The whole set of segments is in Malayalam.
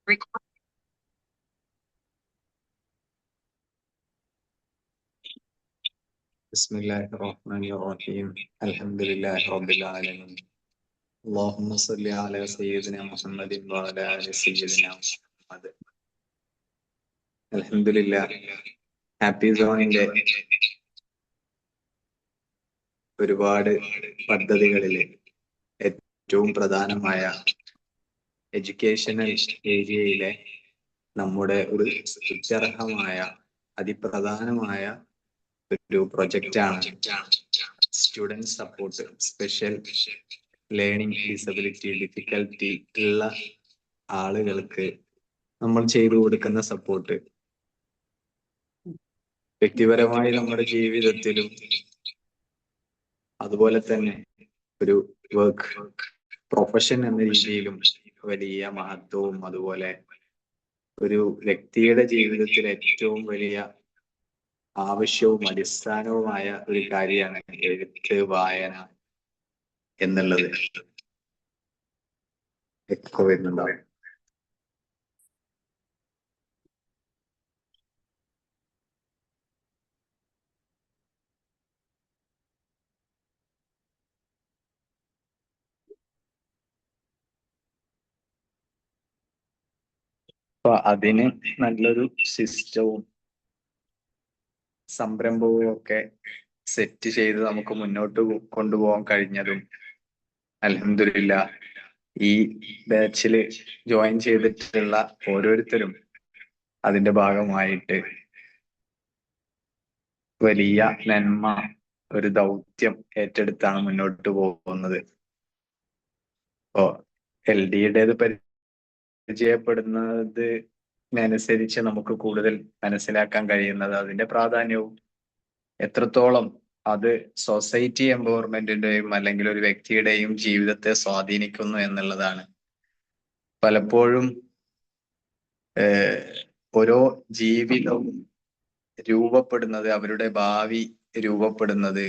بسم الله الرحمن الرحيم الحمد لله رب العالمين اللهم صل على سيدنا محمد وعلى آل سيدنا محمد الحمد لله ഹാപ്പി സോണിന്റെ ഒരുപാട് പദ്ധതികളിൽ ഏറ്റവും പ്രധാനമായ എഡ്യൂക്കേഷണൽ ഏരിയയിലെ നമ്മുടെ ഒരു സ്തുത്യർഹമായ അതിപ്രധാനമായ ഒരു പ്രൊജക്റ്റാണ് student support special learning disability difficulty ഉള്ള ആളുകൾക്ക് നമ്മൾ ചെയ്തു കൊടുക്കുന്ന സപ്പോർട്ട്. വ്യക്തിപരമായി നമ്മുടെ ജീവിതത്തിലും അതുപോലെ തന്നെ ഒരു വർക്ക് പ്രൊഫഷൻ എന്ന രീതിയിലും വലിയ മഹത്വവും അതുപോലെ ഒരു വ്യക്തിയുടെ ജീവിതത്തിൽ ഏറ്റവും വലിയ ആവശ്യവും അടിസ്ഥാനവുമായ ഒരു കാര്യമാണ് എഴുത്ത് വായന എന്നുള്ളത്. എക്കോ വരുന്നുണ്ടാവും. അപ്പൊ അതിന് നല്ലൊരു സിസ്റ്റവും സംരംഭവും ഒക്കെ സെറ്റ് ചെയ്ത് നമുക്ക് മുന്നോട്ട് കൊണ്ടുപോകാൻ കഴിഞ്ഞതും അൽഹംദുലില്ലാ ഈ ബാച്ചില് ജോയിൻ ചെയ്തിട്ടുള്ള ഓരോരുത്തരും അതിന്റെ ഭാഗമായിട്ട് വലിയ നന്മ ഒരു ദൗത്യം ഏറ്റെടുത്താണ് മുന്നോട്ട് പോകുന്നത്. ഇപ്പോ LD-യുടേത് പരിചയപ്പെടുന്നതിനനുസരിച്ച് നമുക്ക് കൂടുതൽ മനസ്സിലാക്കാൻ കഴിയുന്നത് അതിന്റെ പ്രാധാന്യവും എത്രത്തോളം അത് സൊസൈറ്റി എംപവർമെന്റിന്റെയും അല്ലെങ്കിൽ ഒരു വ്യക്തിയുടെയും ജീവിതത്തെ സ്വാധീനിക്കുന്നു എന്നുള്ളതാണ്. പലപ്പോഴും ഓരോ ജീവിതവും രൂപപ്പെടുന്നത്, അവരുടെ ഭാവി രൂപപ്പെടുന്നത്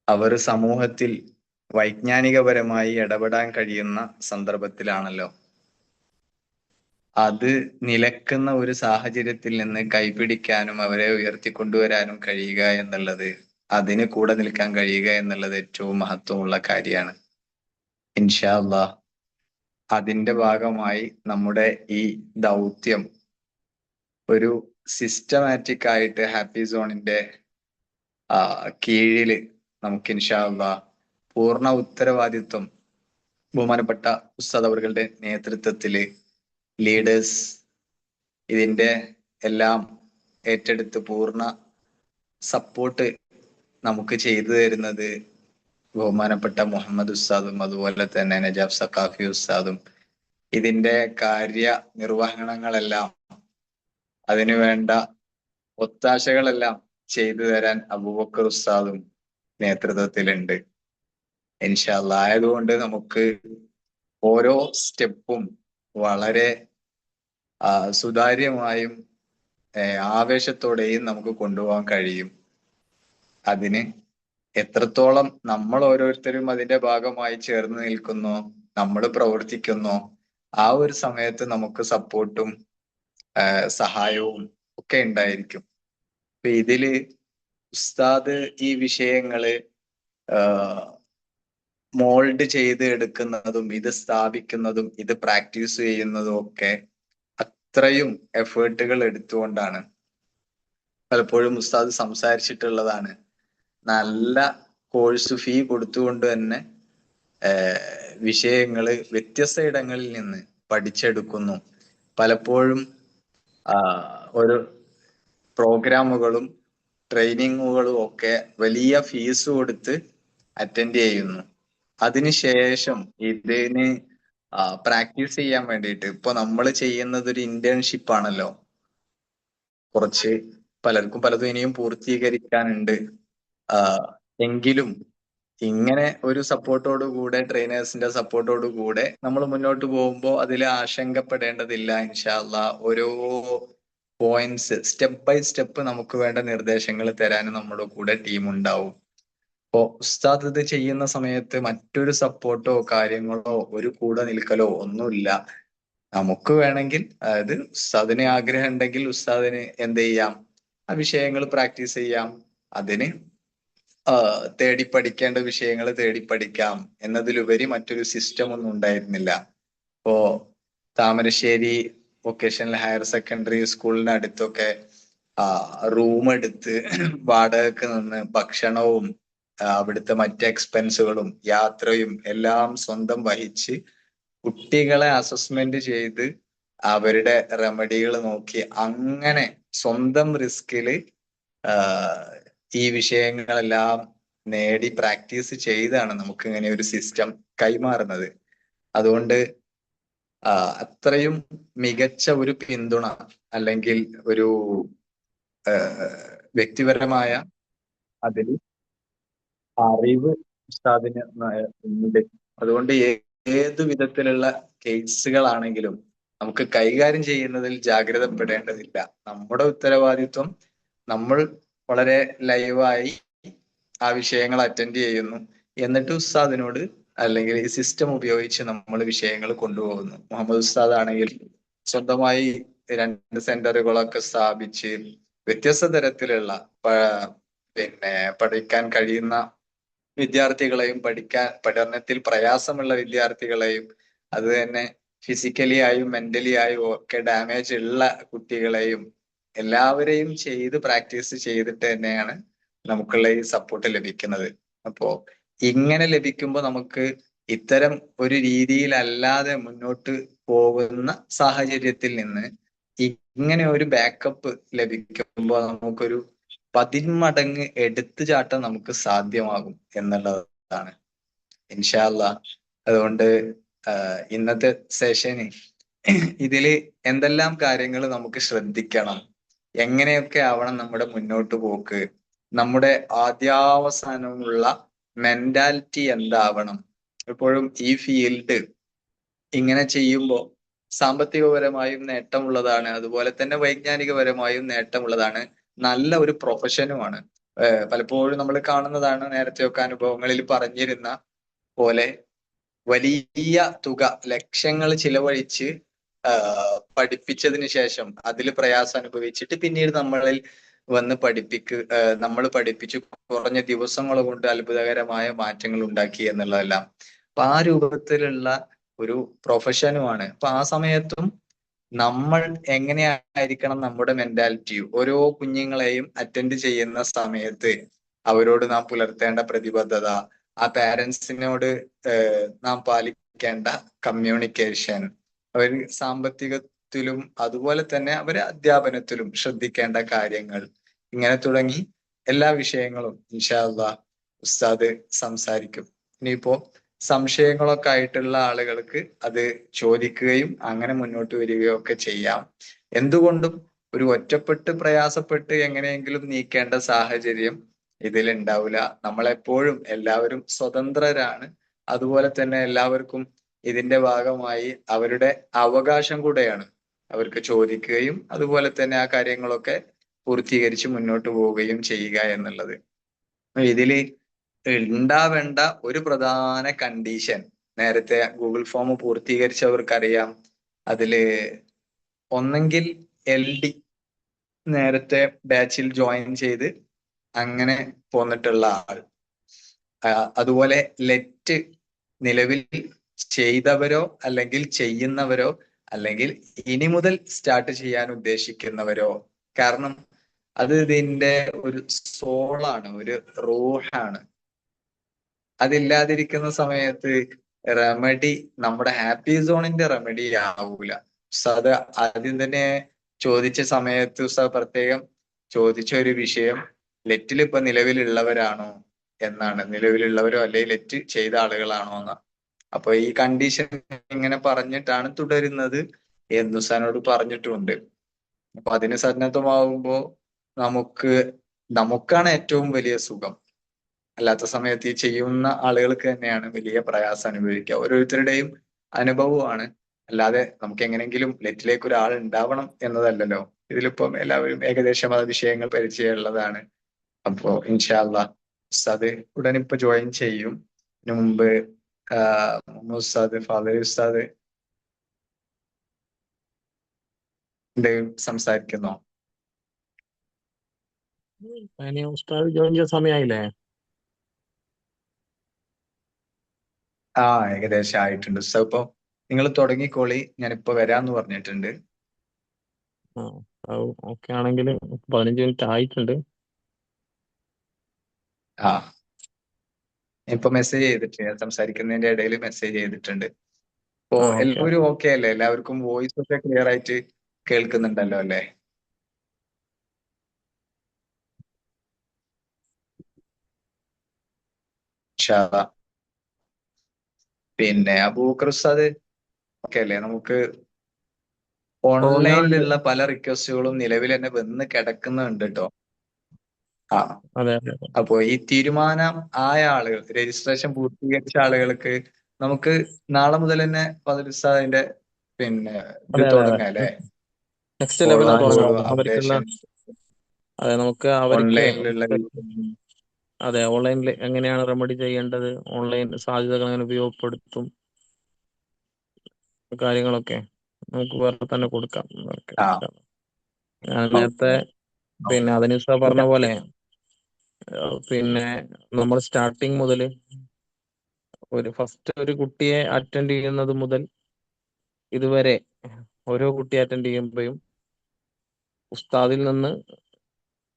അവർ സമൂഹത്തിൽ വൈജ്ഞാനികപരമായി ഇടപെടാൻ കഴിയുന്ന സന്ദർഭത്തിലാണല്ലോ. അത് നിലക്കുന്ന ഒരു സാഹചര്യത്തിൽ നിന്ന് കൈപിടിക്കാനും അവരെ ഉയർത്തിക്കൊണ്ടുവരാനും കഴിയുക എന്നുള്ളത്, അതിന് കൂടെ നിൽക്കാൻ കഴിയുക എന്നുള്ളത് ഏറ്റവും മഹത്വമുള്ള കാര്യമാണ്. ഇൻഷാ അല്ലാഹ് അതിന്റെ ഭാഗമായി നമ്മുടെ ഈ ദൗത്യം ഒരു സിസ്റ്റമാറ്റിക് ആയിട്ട് ഹാപ്പി സോണിന്റെ കീഴില് നമുക്ക് ഇൻഷാ അല്ലാഹ് പൂർണ്ണ ഉത്തരവാദിത്വം ബഹുമാനപ്പെട്ട ഉസ്താദ് അവരുടെ നേതൃത്വത്തില് ലീഡേഴ്സ് ഇതിന്റെ എല്ലാം ഏറ്റെടുത്ത് പൂർണ്ണ സപ്പോർട്ട് നമുക്ക് ചെയ്തു തരുന്നത് ബഹുമാനപ്പെട്ട മുഹമ്മദ് ഉസ്താദും അതുപോലെ തന്നെ നജാഫ് സഖാഫി ഉസ്താദും ഇതിന്റെ കാര്യ നിർവഹണങ്ങളെല്ലാം അതിനുവേണ്ട ഒത്താശകളെല്ലാം ചെയ്തു തരാൻ അബൂബക്കർ ഉസ്താദും നേതൃത്വത്തിലുണ്ട്. ഇൻഷാ അല്ലാഹ് ആയതുകൊണ്ട് നമുക്ക് ഓരോ സ്റ്റെപ്പും വളരെ സുതാര്യമായും ആവേശത്തോടെയും നമുക്ക് കൊണ്ടുപോകാൻ കഴിയും. അതിന് എത്രത്തോളം നമ്മൾ ഓരോരുത്തരും അതിന്റെ ഭാഗമായി ചേർന്ന് നിൽക്കുന്നോ, നമ്മൾ പ്രവർത്തിക്കുന്നോ, ആ ഒരു സമയത്ത് നമുക്ക് സപ്പോർട്ടും സഹായവും ഒക്കെ ഉണ്ടായിരിക്കും. അപ്പൊ ഇതില് ഉസ്താദ് ഈ വിഷയങ്ങള് മോൾഡ് ചെയ്ത് എടുക്കുന്നതും ഇത് സ്ഥാപിക്കുന്നതും ഇത് പ്രാക്ടീസ് ചെയ്യുന്നതും ഒക്കെ അത്രയും എഫേർട്ടുകൾ എടുത്തുകൊണ്ടാണ്. പലപ്പോഴും ഉസ്താദ് സംസാരിച്ചിട്ടുള്ളതാണ്, നല്ല കോഴ്സ് ഫീ കൊടുത്തുകൊണ്ട് തന്നെ വിഷയങ്ങള് വ്യത്യസ്ത ഇടങ്ങളിൽ നിന്ന് പഠിച്ചെടുക്കുന്നു. പലപ്പോഴും ഒരു പ്രോഗ്രാമുകളും ട്രെയിനിങ്ങുകളും ഒക്കെ വലിയ ഫീസ് കൊടുത്ത് അറ്റൻഡ് ചെയ്യുന്നു. അതിനുശേഷം ഇതിന് പ്രാക്ടീസ് ചെയ്യാൻ വേണ്ടിയിട്ട് ഇപ്പൊ നമ്മൾ ചെയ്യുന്നത് ഒരു ഇന്റേൺഷിപ്പ് ആണല്ലോ. കുറച്ച് പലർക്കും പലതും ഇനിയും പൂർത്തീകരിക്കാനുണ്ട്. എങ്കിലും ഇങ്ങനെ ഒരു സപ്പോർട്ടോടു കൂടെ, ട്രെയിനേഴ്സിന്റെ സപ്പോർട്ടോടു കൂടെ നമ്മൾ മുന്നോട്ട് പോകുമ്പോൾ അതിൽ ആശങ്കപ്പെടേണ്ടതില്ല. ഇൻഷാ അല്ലാഹ് ഓരോ പോയിന്റ്സ് സ്റ്റെപ്പ് ബൈ സ്റ്റെപ്പ് നമുക്ക് വേണ്ട നിർദ്ദേശങ്ങൾ തരാനും നമ്മുടെ കൂടെ ടീം ഉണ്ടാവും. അപ്പോ ഉസ്താദ് ഇത് ചെയ്യുന്ന സമയത്ത് മറ്റൊരു സപ്പോർട്ടോ കാര്യങ്ങളോ ഒരു കൂടെ നിൽക്കലോ ഒന്നുമില്ല. നമുക്ക് വേണമെങ്കിൽ, അതായത് ഉസ്താദിന് ആഗ്രഹം ഉണ്ടെങ്കിൽ ഉസ്താദിന് എന്ത് ചെയ്യാം, ആ വിഷയങ്ങൾ പ്രാക്ടീസ് ചെയ്യാം. അതിന് തേടി പഠിക്കേണ്ട വിഷയങ്ങൾ തേടി പഠിക്കാം എന്നതിലുപരി മറ്റൊരു സിസ്റ്റം ഒന്നും ഉണ്ടായിരുന്നില്ല. ഇപ്പോ താമരശ്ശേരി വൊക്കേഷണൽ ഹയർ സെക്കൻഡറി സ്കൂളിന്റെ അടുത്തൊക്കെ റൂം എടുത്ത് വാടകയ്ക്ക് നിന്ന് ഭക്ഷണവും അവിടുത്തെ മറ്റ് എക്സ്പെൻസുകളും യാത്രയും എല്ലാം സ്വന്തം വഹിച്ച് കുട്ടികളെ അസസ്മെന്റ് ചെയ്ത് അവരുടെ റെമഡികൾ നോക്കി അങ്ങനെ സ്വന്തം റിസ്കില് ഈ വിഷയങ്ങളെല്ലാം നേടി പ്രാക്ടീസ് ചെയ്താണ് നമുക്ക് ഇങ്ങനെ ഒരു സിസ്റ്റം കൈമാറുന്നത്. അതുകൊണ്ട് അത്രയും മികച്ച ഒരു പിന്തുണ അല്ലെങ്കിൽ ഒരു വ്യക്തിപരമായ അതിൽ അറിവ് ഉസ്താദിന് ഉണ്ട്. അതുകൊണ്ട് ഏതു വിധത്തിലുള്ള കേസുകളാണെങ്കിലും നമുക്ക് കൈകാര്യം ചെയ്യുന്നതിൽ ജാഗ്രതപ്പെടേണ്ടതില്ല. നമ്മുടെ ഉത്തരവാദിത്വം നമ്മൾ വളരെ ലൈവായി ആ വിഷയങ്ങൾ അറ്റൻഡ് ചെയ്യുന്നു, എന്നിട്ട് ഉസ്താദിനോട് അല്ലെങ്കിൽ ഈ സിസ്റ്റം ഉപയോഗിച്ച് നമ്മൾ വിഷയങ്ങൾ കൊണ്ടുപോകുന്നു. മുഹമ്മദ് ഉസ്താദ് ആണെങ്കിൽ സ്വന്തമായി 2 സെന്ററുകളൊക്കെ സ്ഥാപിച്ച് വ്യത്യസ്ത തരത്തിലുള്ള പിന്നെ പഠിക്കാൻ കഴിയുന്ന വിദ്യാർത്ഥികളെയും പഠനത്തിൽ പ്രയാസമുള്ള വിദ്യാർത്ഥികളെയും അത് തന്നെ ഫിസിക്കലി ആയും മെന്റലി ആയും ഒക്കെ ഡാമേജ് ഉള്ള കുട്ടികളെയും എല്ലാവരെയും ചെയ്ത് പ്രാക്ടീസ് ചെയ്തിട്ട് തന്നെയാണ് നമുക്കുള്ള ഈ സപ്പോർട്ട് ലഭിക്കുന്നത്. അപ്പോ ഇങ്ങനെ ലഭിക്കുമ്പോൾ നമുക്ക് ഇത്തരം ഒരു രീതിയിലല്ലാതെ മുന്നോട്ട് പോകുന്ന സാഹചര്യത്തിൽ നിന്ന് ഇങ്ങനെ ഒരു ബാക്കപ്പ് ലഭിക്കുമ്പോൾ നമുക്കൊരു 10 മടങ്ങ് എടുത്തുചാട്ടം നമുക്ക് സാധ്യമാകും എന്നുള്ളതാണ് ഇൻഷാ അല്ലാഹ്. അതുകൊണ്ട് ഇന്നത്തെ സെഷന് ഇതില് എന്തെല്ലാം കാര്യങ്ങൾ നമുക്ക് ശ്രദ്ധിക്കണം, എങ്ങനെയൊക്കെ ആവണം നമ്മുടെ മുന്നോട്ട് പോക്ക്, നമ്മുടെ ആദ്യാവസാനമുള്ള മെന്റാലിറ്റി എന്താവണം. എപ്പോഴും ഈ ഫീൽഡ് ഇങ്ങനെ ചെയ്യുമ്പോൾ സാമ്പത്തികപരമായും നേട്ടമുള്ളതാണ്, അതുപോലെ തന്നെ വൈജ്ഞാനികപരമായും നേട്ടമുള്ളതാണ്, നല്ല ഒരു പ്രൊഫഷനുമാണ്. പലപ്പോഴും നമ്മൾ കാണുന്നതാണ്, നേരത്തെയൊക്കെ അനുഭവങ്ങളിൽ പറഞ്ഞിരുന്ന പോലെ വലിയ തുക ലക്ഷങ്ങൾ ചിലവഴിച്ച് പഠിപ്പിച്ചതിന് ശേഷം അതിൽ പ്രയാസം അനുഭവിച്ചിട്ട് പിന്നീട് നമ്മളിൽ വന്ന് നമ്മൾ പഠിപ്പിച്ചു കുറഞ്ഞ ദിവസങ്ങൾ കൊണ്ട് അത്ഭുതകരമായ മാറ്റങ്ങൾ ഉണ്ടാക്കി എന്നുള്ളതെല്ലാം അപ്പൊ ആ രൂപത്തിലുള്ള ഒരു പ്രൊഫഷനുമാണ്. അപ്പൊ ആ സമയത്തും നമ്മൾ എങ്ങനെയായിരിക്കണം നമ്മുടെ മെന്റാലിറ്റി, ഓരോ കുഞ്ഞുങ്ങളെയും അറ്റൻഡ് ചെയ്യുന്ന സമയത്ത് അവരോട് നാം പുലർത്തേണ്ട പ്രതിബദ്ധത, ആ പാരന്റ്സിനോട് നാം പാലിക്കേണ്ട കമ്മ്യൂണിക്കേഷൻ, അവർ സാമ്പത്തികത്തിലും അതുപോലെ തന്നെ അവരെ അധ്യാപനത്തിലും ശ്രദ്ധിക്കേണ്ട കാര്യങ്ങൾ, ഇങ്ങനെ തുടങ്ങി എല്ലാ വിഷയങ്ങളും ഇൻഷാ അല്ലാഹ് ഉസ്താദ് സംസാരിക്കും. ഇനിയിപ്പോ സംശയങ്ങളൊക്കെ ആയിട്ടുള്ള ആളുകൾക്ക് അത് ചോദിക്കുകയും അങ്ങനെ മുന്നോട്ട് വരികയോ ഒക്കെ ചെയ്യാം. എന്തുകൊണ്ടും ഒരു ഒറ്റപ്പെട്ട് പ്രയാസപ്പെട്ട് എങ്ങനെയെങ്കിലും നീക്കേണ്ട സാഹചര്യം ഇതിലുണ്ടാവില്ല. നമ്മളെപ്പോഴും എല്ലാവരും സ്വതന്ത്രരാണ്. അതുപോലെ തന്നെ എല്ലാവർക്കും ഇതിന്റെ ഭാഗമായി അവരുടെ അവകാശം കൂടെയാണ് അവർക്ക് ചോദിക്കുകയും അതുപോലെ തന്നെ ആ കാര്യങ്ങളൊക്കെ പൂർത്തീകരിച്ച് മുന്നോട്ട് പോവുകയും ചെയ്യുക എന്നുള്ളത്. ഇതില് ഉണ്ടാവേണ്ട ഒരു പ്രധാന കണ്ടീഷൻ നേരത്തെ ഗൂഗിൾ ഫോം പൂർത്തീകരിച്ചവർക്കറിയാം. അതില് ഒന്നെങ്കിൽ LD നേരത്തെ ബാച്ചിൽ ജോയിൻ ചെയ്ത് അങ്ങനെ പോന്നിട്ടുള്ള ആൾ, അതുപോലെ ലെറ്റ് നിലവിൽ ചെയ്തവരോ അല്ലെങ്കിൽ ചെയ്യുന്നവരോ അല്ലെങ്കിൽ ഇനി മുതൽ സ്റ്റാർട്ട് ചെയ്യാൻ ഉദ്ദേശിക്കുന്നവരോ. കാരണം അത് ഇതിന്റെ ഒരു സോളാണ്, ഒരു റൂഹാണ്. അതില്ലാതിരിക്കുന്ന സമയത്ത് റെമഡി നമ്മുടെ ഹാപ്പി സോണിന്റെ റെമഡി ആവൂല. ഉസ്താദ് ആദ്യം തന്നെ ചോദിച്ച സമയത്ത് ഉസ്താദ് പ്രത്യേകം ചോദിച്ച ഒരു വിഷയം ലെറ്റിൽ ഇപ്പൊ നിലവിലുള്ളവരാണോ എന്നാണ്, നിലവിലുള്ളവരോ അല്ലെങ്കിൽ ലെറ്റ് ചെയ്ത ആളുകളാണോ എന്ന. അപ്പൊ ഈ കണ്ടീഷൻ ഇങ്ങനെ പറഞ്ഞിട്ടാണ് തുടരുന്നത് എന്ന് ഉസ്താദിനോട് പറഞ്ഞിട്ടുമുണ്ട്. അപ്പൊ അതിന് സന്നദ്ധമാവുമ്പോ നമുക്കാണ് ഏറ്റവും വലിയ സുഖം. അല്ലാത്ത സമയത്ത് ഈ ചെയ്യുന്ന ആളുകൾക്ക് തന്നെയാണ് വലിയ പ്രയാസം അനുഭവിക്കുക. ഓരോരുത്തരുടെയും അനുഭവമാണ്. അല്ലാതെ നമുക്ക് എങ്ങനെങ്കിലും ലെറ്റിലേക്ക് ഒരാൾ ഉണ്ടാവണം എന്നതല്ലല്ലോ. ഇതിലിപ്പം എല്ലാവരും ഏകദേശം ആ വിഷയങ്ങൾ പരിചയമുള്ളതാണ്. അപ്പോ ഇൻഷാ അല്ലാഹ് ഉസ്താദ് ഉടനെ ഇപ്പൊ ജോയിൻ ചെയ്യും. ഇതിനു മുമ്പ് ഉസ്താദ് ഫാദർ ഉസ്താദ് സംസാരിക്കുന്നോ? അതിന് ഉസ്താദ് ജോയിൻ ചെയ്യാൻ സമയമായില്ലേ? ഏകദേശം ആയിട്ടുണ്ട്. സോ ഇപ്പൊ നിങ്ങൾ തുടങ്ങിക്കോളി, ഞാനിപ്പോ വരാന്ന് പറഞ്ഞിട്ടുണ്ട്. ആ, അത് ഓക്കെ ആണെങ്കിൽ 15 മിനിറ്റ് ആയിട്ടുണ്ട്. ആ ഇപ്പൊ മെസ്സേജ് ചെയ്തിട്ട്, ഞാൻ സംസാരിക്കുന്നതിന്റെ ഇടയിൽ മെസ്സേജ് ചെയ്തിട്ടുണ്ട്. ഇപ്പോ ആ, ഓക്കെ. എല്ലാവരും ഓക്കെ അല്ലേ? എല്ലാവർക്കും വോയിസ് ഒക്കെ ക്ലിയർ ആയിട്ട് കേൾക്കുന്നുണ്ടല്ലോ അല്ലേ? ഇൻഷാ അള്ളാ. പിന്നെ അബൂബക്കർ ഉസ്താദ് ഓക്കെ അല്ലേ? നമുക്ക് ഓ, ഞാനുണ്ട്. ഓൺലൈനിലുള്ള പല റിക്വസ്റ്റുകളും നിലവിൽ തന്നെ വന്ന് കിടക്കുന്നുണ്ട് കേട്ടോ. ആ അതെ, അതെ, അതെ. അപ്പോ ഈ തീരുമാനം ആയ ആളുകൾ, രജിസ്ട്രേഷൻ പൂർത്തീകരിച്ച ആളുകൾക്ക് നമുക്ക് നാളെ മുതൽ തന്നെ ഫാദർ ഉസ്താദിന്റെ പിന്നെ ഇത് അതെ, അതെ, അതെ. തുടങ്ങാം അല്ലേ? നെക്സ്റ്റ് ലെവൽ ഫോളോ തുടങ്ങാം അവർക്കുള്ള. അപ്ഡേഷൻ അതെ, നമുക്ക് അവർക്ക് ഓൺലൈനിലുള്ള അതെ, ഓൺലൈനിൽ എങ്ങനെയാണ് റെമഡി ചെയ്യേണ്ടത്, ഓൺലൈൻ സാധ്യതകൾ എങ്ങനെ ഉപയോഗപ്പെടുത്തും, കാര്യങ്ങളൊക്കെ നമുക്ക് വേറെ തന്നെ കൊടുക്കാം അവർക്ക്. ആ ഞാൻ നേരത്തെ പിന്നെ അതിനുസ പറഞ്ഞ പോലെ പിന്നെ നമ്മൾ സ്റ്റാർട്ടിങ് മുതൽ ഫസ്റ്റ് ഒരു കുട്ടിയെ അറ്റൻഡ് ചെയ്യുന്നത് മുതൽ ഇതുവരെ ഓരോ കുട്ടിയെ അറ്റൻഡ് ചെയ്യുമ്പോഴും ഉസ്താദിൽ നിന്ന്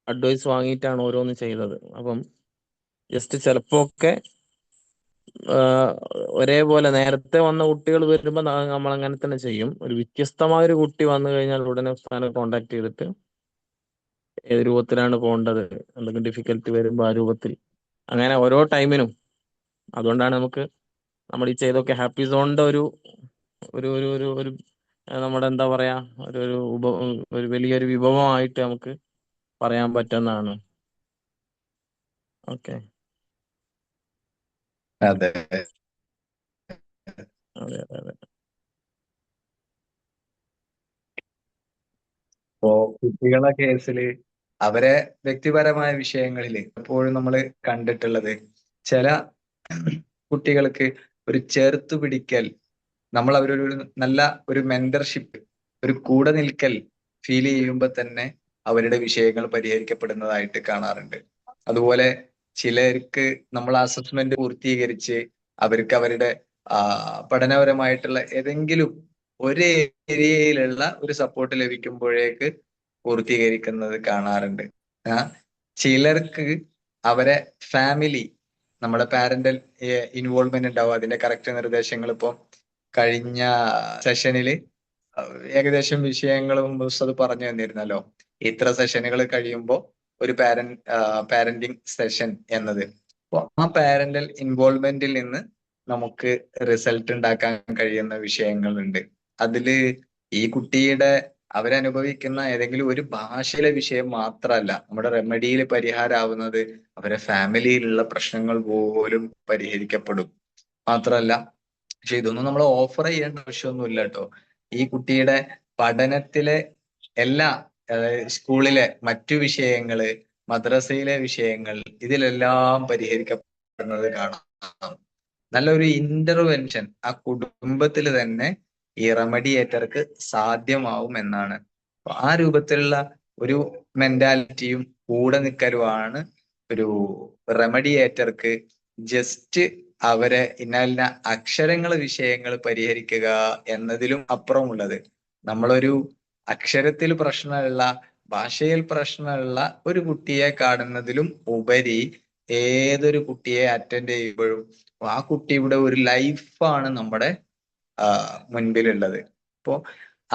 അഡ്വൈസ് വാങ്ങിയിട്ടാണ് ഓരോന്ന് ചെയ്തത്. അപ്പം ജസ്റ്റ് ചിലപ്പോ ഒക്കെ ഒരേപോലെ നേരത്തെ വന്ന കുട്ടികൾ വരുമ്പോൾ നമ്മൾ അങ്ങനെ തന്നെ ചെയ്യും. ഒരു വ്യത്യസ്തമായ ഒരു കുട്ടി വന്നു കഴിഞ്ഞാൽ ഉടനെ ഉസ്താദിനെ കോണ്ടാക്ട് ചെയ്തിട്ട് ഏത് രൂപത്തിലാണ് പോകേണ്ടത്, എന്തെങ്കിലും ഡിഫിക്കൽട്ടി വരുമ്പോൾ ആ രൂപത്തിൽ, അങ്ങനെ ഓരോ ടൈമിനും. അതുകൊണ്ടാണ് നമ്മൾ ഈ ചെയ്തൊക്കെ ഹാപ്പി സോണിന്റെ ഒരു ഒരു ഒരു ഒരു ഒരു നമ്മുടെ എന്താ പറയാ, ഒരു ഒരു ഒരു വലിയൊരു വിഭവമായിട്ട് നമുക്ക് പറയാൻ പറ്റുന്നതാണ്. ഓക്കെ. അതെ. അതെ, അതെ, അതെ. ഇപ്പോ കുട്ടികളെ കേസിൽ അവരെ വ്യക്തിപരമായ വിഷയങ്ങളിൽ എപ്പോഴും നമ്മൾ കണ്ടിട്ടുള്ളത്, ചില കുട്ടികൾക്ക് ഒരു ചേർത്ത് പിടിക്കൽ, നമ്മൾ അവരൊരു നല്ല ഒരു മെന്റർഷിപ്പ്, ഒരു കൂടെ നിൽക്കൽ ഫീൽ ചെയ്യുമ്പോൾ തന്നെ അവരുടെ വിഷയങ്ങൾ പരിഹരിക്കപ്പെടുന്നതായിട്ട് കാണാറുണ്ട്. അതുപോലെ ചിലർക്ക് നമ്മൾ അസസ്മെന്റ് പൂർത്തീകരിച്ച് അവർക്ക് അവരുടെ പഠനപരമായിട്ടുള്ള ഏതെങ്കിലും ഒരു ഏരിയയിലുള്ള ഒരു സപ്പോർട്ട് ലഭിക്കുമ്പോഴേക്ക് പൂർത്തീകരിക്കുന്നത് കാണാറുണ്ട്. ആ ചിലർക്ക് അവരെ ഫാമിലി, നമ്മുടെ പാരന്റൽ ഇൻവോൾവ്മെന്റ് ഉണ്ടാവും. അതിന്റെ കറക്റ്റ് നിർദ്ദേശങ്ങൾ ഇപ്പൊ കഴിഞ്ഞ സെഷനിൽ ഏകദേശം വിഷയങ്ങളും ഉസ്താദ് പറഞ്ഞു തന്നിരുന്നല്ലോ. ഇത്ര സെഷനുകൾ കഴിയുമ്പോൾ ഒരു പാരന്റിങ് സെഷൻ എന്നത്. അപ്പോൾ ആ പാരന്റൽ ഇൻവോൾവ്മെന്റിൽ നിന്ന് നമുക്ക് റിസൾട്ട് ഉണ്ടാക്കാൻ കഴിയുന്ന വിഷയങ്ങളുണ്ട്. അതില് ഈ കുട്ടിയുടെ അവരനുഭവിക്കുന്ന ഏതെങ്കിലും ഒരു ഭാഷയിലെ വിഷയം മാത്രമല്ല നമ്മുടെ റെമഡിയിൽ പരിഹാരമാവുന്നത്, അവരെ ഫാമിലിയിലുള്ള പ്രശ്നങ്ങൾ പോലും പരിഹരിക്കപ്പെടും. മാത്രമല്ല, പക്ഷെ ഇതൊന്നും നമ്മൾ ഓഫർ ചെയ്യേണ്ട ആവശ്യമൊന്നുമില്ല കേട്ടോ. ഈ കുട്ടിയുടെ പഠനത്തിലെ എല്ലാ, അതായത് സ്കൂളിലെ മറ്റു വിഷയങ്ങള്, മദ്രസയിലെ വിഷയങ്ങൾ, ഇതിലെല്ലാം പരിഹരിക്കപ്പെടുന്നത് കാണാം. നല്ലൊരു ഇന്റർവെൻഷൻ ആ കുടുംബത്തിൽ തന്നെ ഈ റെമഡിയേറ്റർക്ക് സാധ്യമാവും എന്നാണ്. അപ്പൊ ആ രൂപത്തിലുള്ള ഒരു മെന്റാലിറ്റിയും കൂടെ നിൽക്കലുമാണ് ഒരു റെമഡിയേറ്റർക്ക് ജസ്റ്റ് അവരെ ഇന്ന അക്ഷരങ്ങൾ വിഷയങ്ങൾ പരിഹരിക്കുക എന്നതിലും അപ്പുറമുള്ളത്. നമ്മളൊരു അക്ഷരത്തിൽ പ്രശ്നമുള്ള, ഭാഷയിൽ പ്രശ്നമുള്ള ഒരു കുട്ടിയെ കാണുന്നതിലും ഉപരി ഏതൊരു കുട്ടിയെ അറ്റൻഡ് ചെയ്യുമ്പോഴും ആ കുട്ടിയുടെ ഒരു ലൈഫാണ് നമ്മുടെ മുൻപിലുള്ളത്. അപ്പോ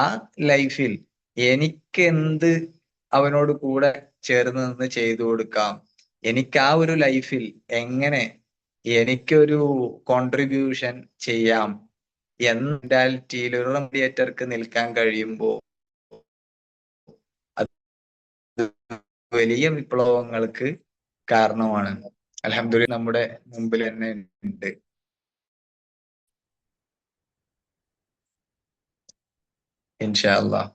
ആ ലൈഫിൽ എനിക്ക് എന്ത് അവനോട് കൂടെ ചേർന്ന് നിന്ന് ചെയ്തു കൊടുക്കാം, എനിക്ക് ആ ഒരു ലൈഫിൽ എങ്ങനെ എനിക്കൊരു കോൺട്രിബ്യൂഷൻ ചെയ്യാം എന്ന മെന്റാലിറ്റിയിൽ ഒരു റെമഡിയേറ്റർക്ക് നിൽക്കാൻ കഴിയുമ്പോൾ അത് വലിയ വിപ്ലവങ്ങൾക്ക് കാരണമാണ്. അൽഹംദുലില്ലാഹ് നമ്മുടെ മുമ്പിൽ തന്നെ ഉണ്ട്. ഇൻഷാ അല്ലാഹ്.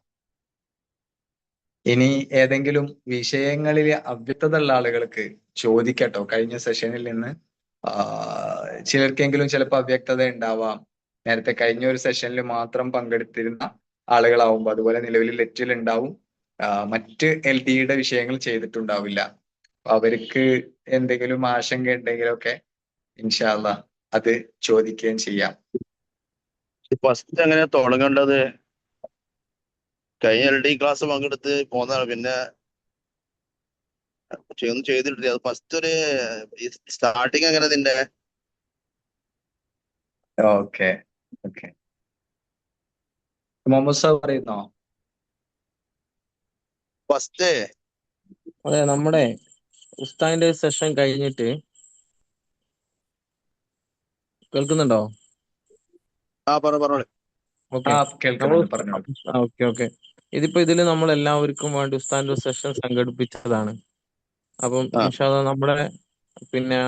ഇനി ഏതെങ്കിലും വിഷയങ്ങളിൽ അവ്യക്തത ഉള്ള ആളുകൾക്ക് ചോദിക്കട്ടോ. കഴിഞ്ഞ സെഷനിൽ നിന്ന് ചിലർക്കെങ്കിലും ചിലപ്പോൾ അവ്യക്തത ഉണ്ടാവാം. നേരത്തെ കഴിഞ്ഞ ഒരു സെഷനിൽ മാത്രം പങ്കെടുത്തിരുന്ന ആളുകളാവുമ്പോൾ, അതുപോലെ നിലവിൽ ലെറ്റിൽ ഉണ്ടാവും, മറ്റ് LD-യുടെ വിഷയങ്ങൾ ചെയ്തിട്ടുണ്ടാവില്ല. അപ്പൊ അവർക്ക് എന്തെങ്കിലും ആശങ്ക ഉണ്ടെങ്കിലൊക്കെ ഇൻഷാ അള്ളാ അത് ചോദിക്കുകയും ചെയ്യാം. ഫസ്റ്റ് എങ്ങനെ തുടങ്ങേണ്ടത്? കഴിഞ്ഞ LD ക്ലാസ് പങ്കെടുത്ത് പോന്നതാണ്, പിന്നെ ഒന്നും ചെയ്തിട്ടില്ല. അത് ഫസ്റ്റ് ഒരു സ്റ്റാർട്ടിങ് എങ്ങനെ ഇതിന്റെ? ഓക്കെ ഓക്കെ, മുഹമ്മദ് സാബ് പറയുന്നോ? ഫസ്റ്റ് അതെ, നമ്മുടെ ഉസ്താദിന്റെ സെഷൻ കഴിഞ്ഞിട്ട് കേൾക്കുന്നുണ്ടോ? പറഞ്ഞോളൂ. ഓക്കെ, നമ്മൾ കേൾക്കുന്നുണ്ട്, പറഞ്ഞോളൂ. ഓക്കെ. ഇതില് നമ്മൾ എല്ലാവർക്കും വേണ്ടി ഉസ്താദിന്റെ സെഷൻ സംഘടിപ്പിച്ചതാണ്. അപ്പം ഇൻഷാ അള്ളാ നമ്മുടെ പിന്നെ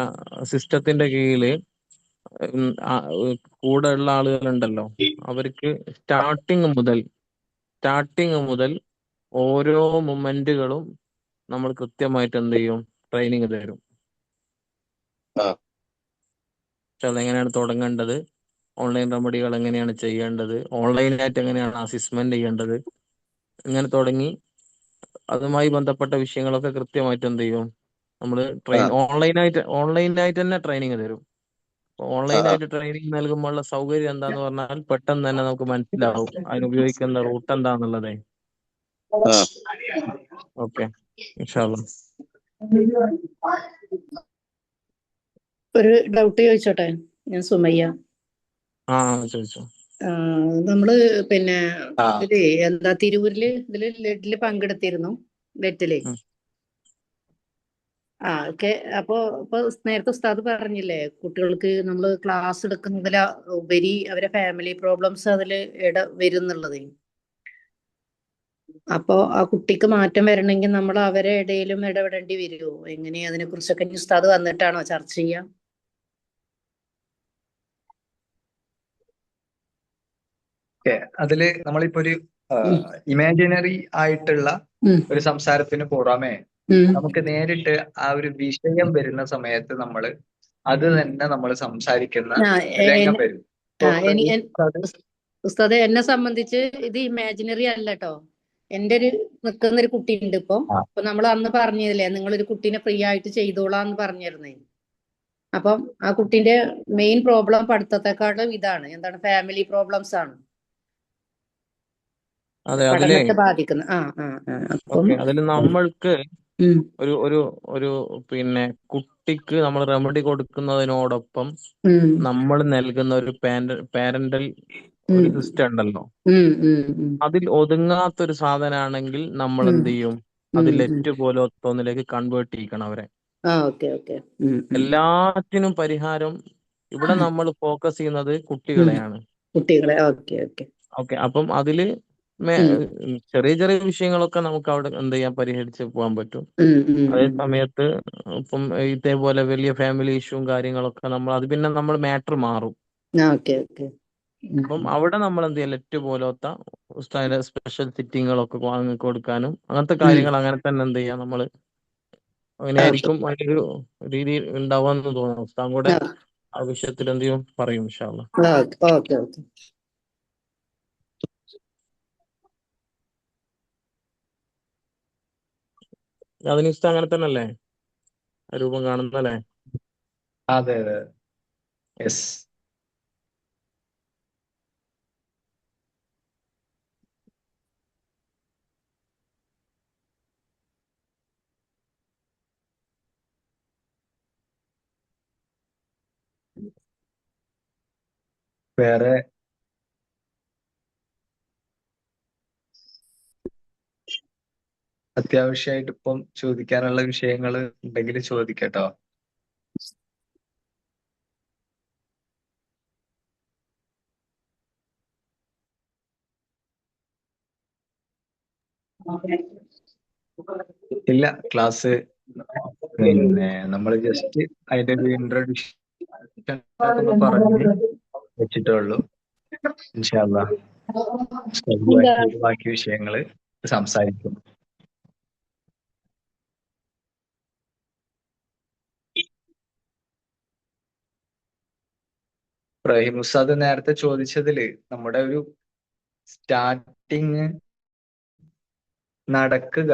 സിസ്റ്റത്തിന്റെ കീഴില് കൂടെ ഉള്ള ആളുകളുണ്ടല്ലോ, അവർക്ക് സ്റ്റാർട്ടിങ് മുതൽ ഓരോ മൊമെന്റുകളും നമ്മൾ കൃത്യമായിട്ട് എന്ത് ചെയ്യും, ട്രെയിനിങ് തരും. അതെങ്ങനെയാണ് തുടങ്ങേണ്ടത്, ഓൺലൈൻ റെമഡികൾ എങ്ങനെയാണ് ചെയ്യേണ്ടത്, ഓൺലൈനായിട്ട് എങ്ങനെയാണ് അസിസ്മെന്റ് ചെയ്യേണ്ടത്, ഇങ്ങനെ തുടങ്ങി അതുമായി ബന്ധപ്പെട്ട വിഷയങ്ങളൊക്കെ കൃത്യമായിട്ട് എന്ത് ചെയ്യും, നമ്മൾ ഓൺലൈനായിട്ട് തന്നെ ട്രെയിനിങ് തരും. ഓൺലൈനായിട്ട് ട്രെയിനിങ് നൽകുമ്പോഴുള്ള സൗകര്യം എന്താന്ന് പറഞ്ഞാൽ പെട്ടെന്ന് തന്നെ നമുക്ക് മനസ്സിലാവും അതിന് ഉപയോഗിക്കുന്ന റൂട്ട് എന്താന്നുള്ളതേ. ഓക്കെ, ഇൻഷാ അള്ളാ. ഒരു ഡൗട്ട് ചോദിച്ചോട്ടെ? ഞാൻ സുമയ്യ. ചോദിച്ചോ. നമ്മള് പിന്നെ എന്താ തിരൂരില് ലെറ്റില് പങ്കെടുത്തിരുന്നു. ലെറ്റില് ഓക്കെ. അപ്പൊ നേരത്തെ ഉസ്താദ് പറഞ്ഞില്ലേ, കുട്ടികൾക്ക് നമ്മൾ ക്ലാസ് എടുക്കുന്നതിൽ ഉപരി അവരെ ഫാമിലി പ്രോബ്ലംസ് അതിൽ വരുന്നുള്ളത്. അപ്പോ ആ കുട്ടിക്ക് മാറ്റം വരണമെങ്കിൽ നമ്മൾ അവരെ ഇടയിലും ഇടപെടേണ്ടി വരുമോ? എങ്ങനെയാ? അതിനെ കുറിച്ചൊക്കെ ഉസ്താദ് വന്നിട്ടാണോ ചർച്ച ചെയ്യാ? അതില് നമ്മളിപ്പോ ഒരു ഇമാജിനറി ആയിട്ടുള്ള ഒരു സംസാരത്തിന് പുറമെ നമുക്ക് നേരിട്ട് ആ ഒരു വിഷയം വരുന്ന സമയത്ത് അത് തന്നെ നമ്മൾ സംസാരിക്കുന്ന രംഗം വരും. ഉസ്താദെ, എന്നെ സംബന്ധിച്ച് ഇത് ഇമാജിനറി അല്ല കേട്ടോ. എന്റെ നിൽക്കുന്ന ഒരു കുട്ടി ഉണ്ട് ഇപ്പൊ. നമ്മൾ അന്ന് പറഞ്ഞില്ലേ, നിങ്ങളൊരു കുട്ടീനെ ഫ്രീ ആയിട്ട് ചെയ്തോളാന്ന് പറഞ്ഞിരുന്നേ. അപ്പം ആ കുട്ടീന്റെ മെയിൻ പ്രോബ്ലം പഠിത്തത്തെക്കാളും ഇതാണ്, എന്താണ്, ഫാമിലി പ്രോബ്ലംസ് ആണ് പഠനത്തെ ബാധിക്കുന്നത്. അതില് നമ്മൾക്ക് ഒരു പിന്നെ കുട്ടിക്ക് നമ്മൾ റെമഡി കൊടുക്കുന്നതിനോടൊപ്പം നമ്മൾ നൽകുന്ന ഒരു പാരന്റൽ ഒരു സിസ്റ്റം ഉണ്ടല്ലോ, അതിൽ ഒതുങ്ങാത്തൊരു സാധനമാണെങ്കിൽ നമ്മൾ എന്ത് ചെയ്യും, അതിൽ ലെറ്റ് പോലത്തെ ഒന്നിലേക്ക് കൺവേർട്ട് ചെയ്യിക്കണം അവരെ. എല്ലാത്തിനും പരിഹാരം ഇവിടെ നമ്മൾ ഫോക്കസ് ചെയ്യുന്നത് കുട്ടികളെയാണ്. ഓക്കെ, അപ്പം അതില് ചെറിയ ചെറിയ വിഷയങ്ങളൊക്കെ നമുക്ക് അവിടെ എന്ത് ചെയ്യാൻ പരിഹരിച്ച് പോകാൻ പറ്റും. അതേ സമയത്ത് ഇപ്പം ഇതേപോലെ വലിയ ഫാമിലി ഇഷ്യൂവും കാര്യങ്ങളൊക്കെ അത് പിന്നെ നമ്മൾ മാറ്റർ മാറും. അപ്പം അവിടെ നമ്മൾ എന്ത് ചെയ്യാം, ലെറ്റ് പോലത്തെ സ്പെഷ്യൽ സിറ്റിങ്ങുകളൊക്കെ വാങ്ങി കൊടുക്കാനും അങ്ങനത്തെ കാര്യങ്ങൾ അങ്ങനെ തന്നെ എന്ത് ചെയ്യാം, നമ്മൾ അങ്ങനെയായിരിക്കും അതിന്റെ ഒരു രീതി ഉണ്ടാവാന്ന് തോന്നുന്നു. ഉസ്താദും കൂടെ ആ വിഷയത്തിൽ എന്ത് ചെയ്യും പറയും ഇൻഷാ അള്ളാ. അതിന് ഉസ്താദ് അങ്ങനെ തന്നെ അല്ലേ രൂപം കാണുന്നല്ലേ? അതെ അതെ, യെസ്. വേറെ അത്യാവശ്യമായിട്ട് ഇപ്പം ചോദിക്കാനുള്ള വിഷയങ്ങൾ ഉണ്ടെങ്കിൽ ചോദിക്കട്ടോ. ഇല്ല, ക്ലാസ് പിന്നെ നമ്മൾ ജസ്റ്റ് അതിന്റെ ഒരു ഇൻട്രൊഡക്ഷൻ ഒന്ന് പറഞ്ഞ് വെച്ചിട്ടേ ഉള്ളൂ. ഇൻഷാ അള്ളാ ബാക്കി വിഷയങ്ങൾ സംസാരിക്കും. ഇബ്രാഹിം ഉസ്താദ് നേരത്തെ ചോദിച്ചതില് നമ്മുടെ ഒരു സ്റ്റാർട്ടിങ് ഔട്ടിങ് നടക്കുക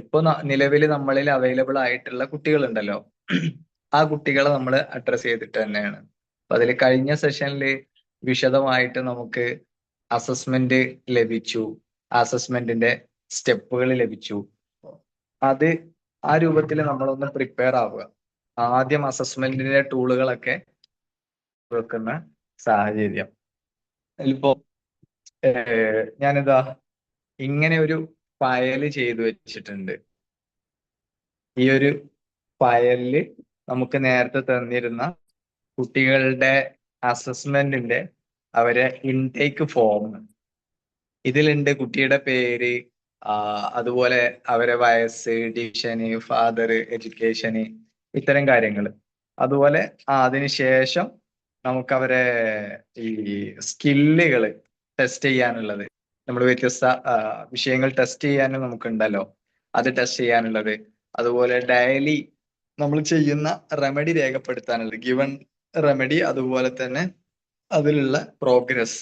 ഇപ്പൊ നിലവിൽ നമ്മളിൽ അവൈലബിൾ ആയിട്ടുള്ള കുട്ടികളുണ്ടല്ലോ, ആ കുട്ടികളെ നമ്മൾ അഡ്രസ് ചെയ്തിട്ട് തന്നെയാണ്. അപ്പൊ അതിൽ കഴിഞ്ഞ സെഷനിൽ വിശദമായിട്ട് നമുക്ക് അസസ്മെന്റ് ലഭിച്ചു, അസസ്മെന്റിന്റെ സ്റ്റെപ്പുകൾ ലഭിച്ചു. അത് ആ രൂപത്തിൽ നമ്മളൊന്ന് പ്രിപ്പയർ ആവുക. ആദ്യം അസസ്മെന്റിന്റെ ടൂളുകളൊക്കെ വെക്കുന്ന സാഹചര്യം. ഇതിലിപ്പോ ഞാനിതാ ഇങ്ങനെ ഒരു ഫയല് ചെയ്തു വെച്ചിട്ടുണ്ട്. ഈ ഒരു ഫയലില് നമുക്ക് നേരത്തെ തന്നിരുന്ന കുട്ടികളുടെ അസസ്മെന്റിന്റെ അവരെ ഇൻടേക്ക് ഫോം ഇതിലുണ്ട്. കുട്ടിയുടെ പേര്, അതുപോലെ അവരെ വയസ്സ്, ഡിവിഷന്, ഫാദർ, എഡ്യൂക്കേഷന്, ഇത്തരം കാര്യങ്ങൾ. അതുപോലെ അതിനുശേഷം നമുക്ക് അവരെ ഈ സ്കില്ലുകൾ ടെസ്റ്റ് ചെയ്യാനുള്ളത്, നമ്മൾ വ്യത്യസ്ത വിഷയങ്ങൾ ടെസ്റ്റ് ചെയ്യാനും നമുക്കുണ്ടല്ലോ, അത് ടെസ്റ്റ് ചെയ്യാനുള്ളത്. അതുപോലെ ഡെയിലി നമ്മൾ ചെയ്യുന്ന റെമഡി രേഖപ്പെടുത്താനുള്ളത്, ഗിവൺ റെമഡി, അതുപോലെ തന്നെ അതിലുള്ള പ്രോഗ്രസ്,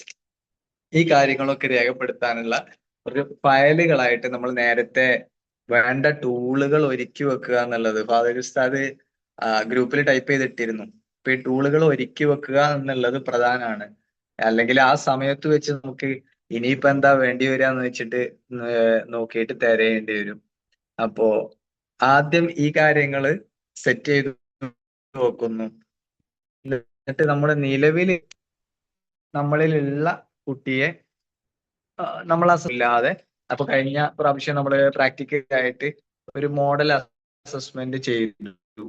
ഈ കാര്യങ്ങളൊക്കെ രേഖപ്പെടുത്താനുള്ള ഒരു ഫയലുകളായിട്ട് നമ്മൾ നേരത്തെ വേണ്ട ടൂളുകൾ ഒരുക്കി വെക്കുക എന്നുള്ളത് ഫാദർ ഉസ്താദ് ഗ്രൂപ്പിൽ ടൈപ്പ് ചെയ്തിട്ടിരുന്നു. അപ്പൊ ഈ ടൂളുകൾ ഒരുക്കി വെക്കുക എന്നുള്ളത് പ്രധാനമാണ്. അല്ലെങ്കിൽ ആ സമയത്ത് വെച്ച് നമുക്ക് ഇനിയിപ്പോ എന്താ വേണ്ടി വരിക എന്ന് വെച്ചിട്ട് നോക്കിയിട്ട് തിരയേണ്ടി വരും. അപ്പോ ആദ്യം ഈ കാര്യങ്ങൾ സെറ്റ് ചെയ്ത് വെക്കുന്നു. എന്നിട്ട് നമ്മുടെ നിലവിൽ നമ്മളിലുള്ള കുട്ടിയെ നമ്മൾ ഇല്ലാതെ, അപ്പൊ കഴിഞ്ഞ പ്രാവശ്യം നമ്മൾ പ്രാക്ടിക്കലായിട്ട് ഒരു മോഡൽ അസസ്മെന്റ് ചെയ്തു.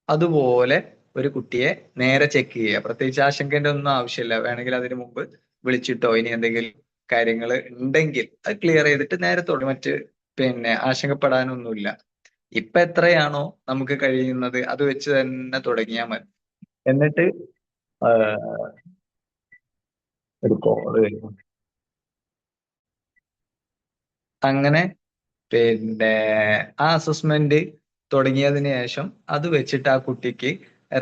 അതുപോലെ ഒരു കുട്ടിയെ നേരെ ചെക്ക് ചെയ്യുക. പ്രത്യേകിച്ച് ആശങ്കന്റെ ഒന്നും ആവശ്യമില്ല. വേണമെങ്കിൽ അതിനു മുമ്പ് വിളിച്ചിട്ടോ ഇനി എന്തെങ്കിലും കാര്യങ്ങൾ ഉണ്ടെങ്കിൽ അത് ക്ലിയർ ചെയ്തിട്ട് നേരെ തുടങ്ങി. മറ്റ് ആശങ്കപ്പെടാനൊന്നുമില്ല. ഇപ്പൊ എത്രയാണോ നമുക്ക് കഴിയുന്നത് അത് വെച്ച് തന്നെ തുടങ്ങിയാൽ മതി. എന്നിട്ട് ഒരു കോള് വരുന്നു. അങ്ങനെ ആ അസസ്മെന്റ് തുടങ്ങിയതിന് ശേഷം അത് വെച്ചിട്ട് ആ കുട്ടിക്ക്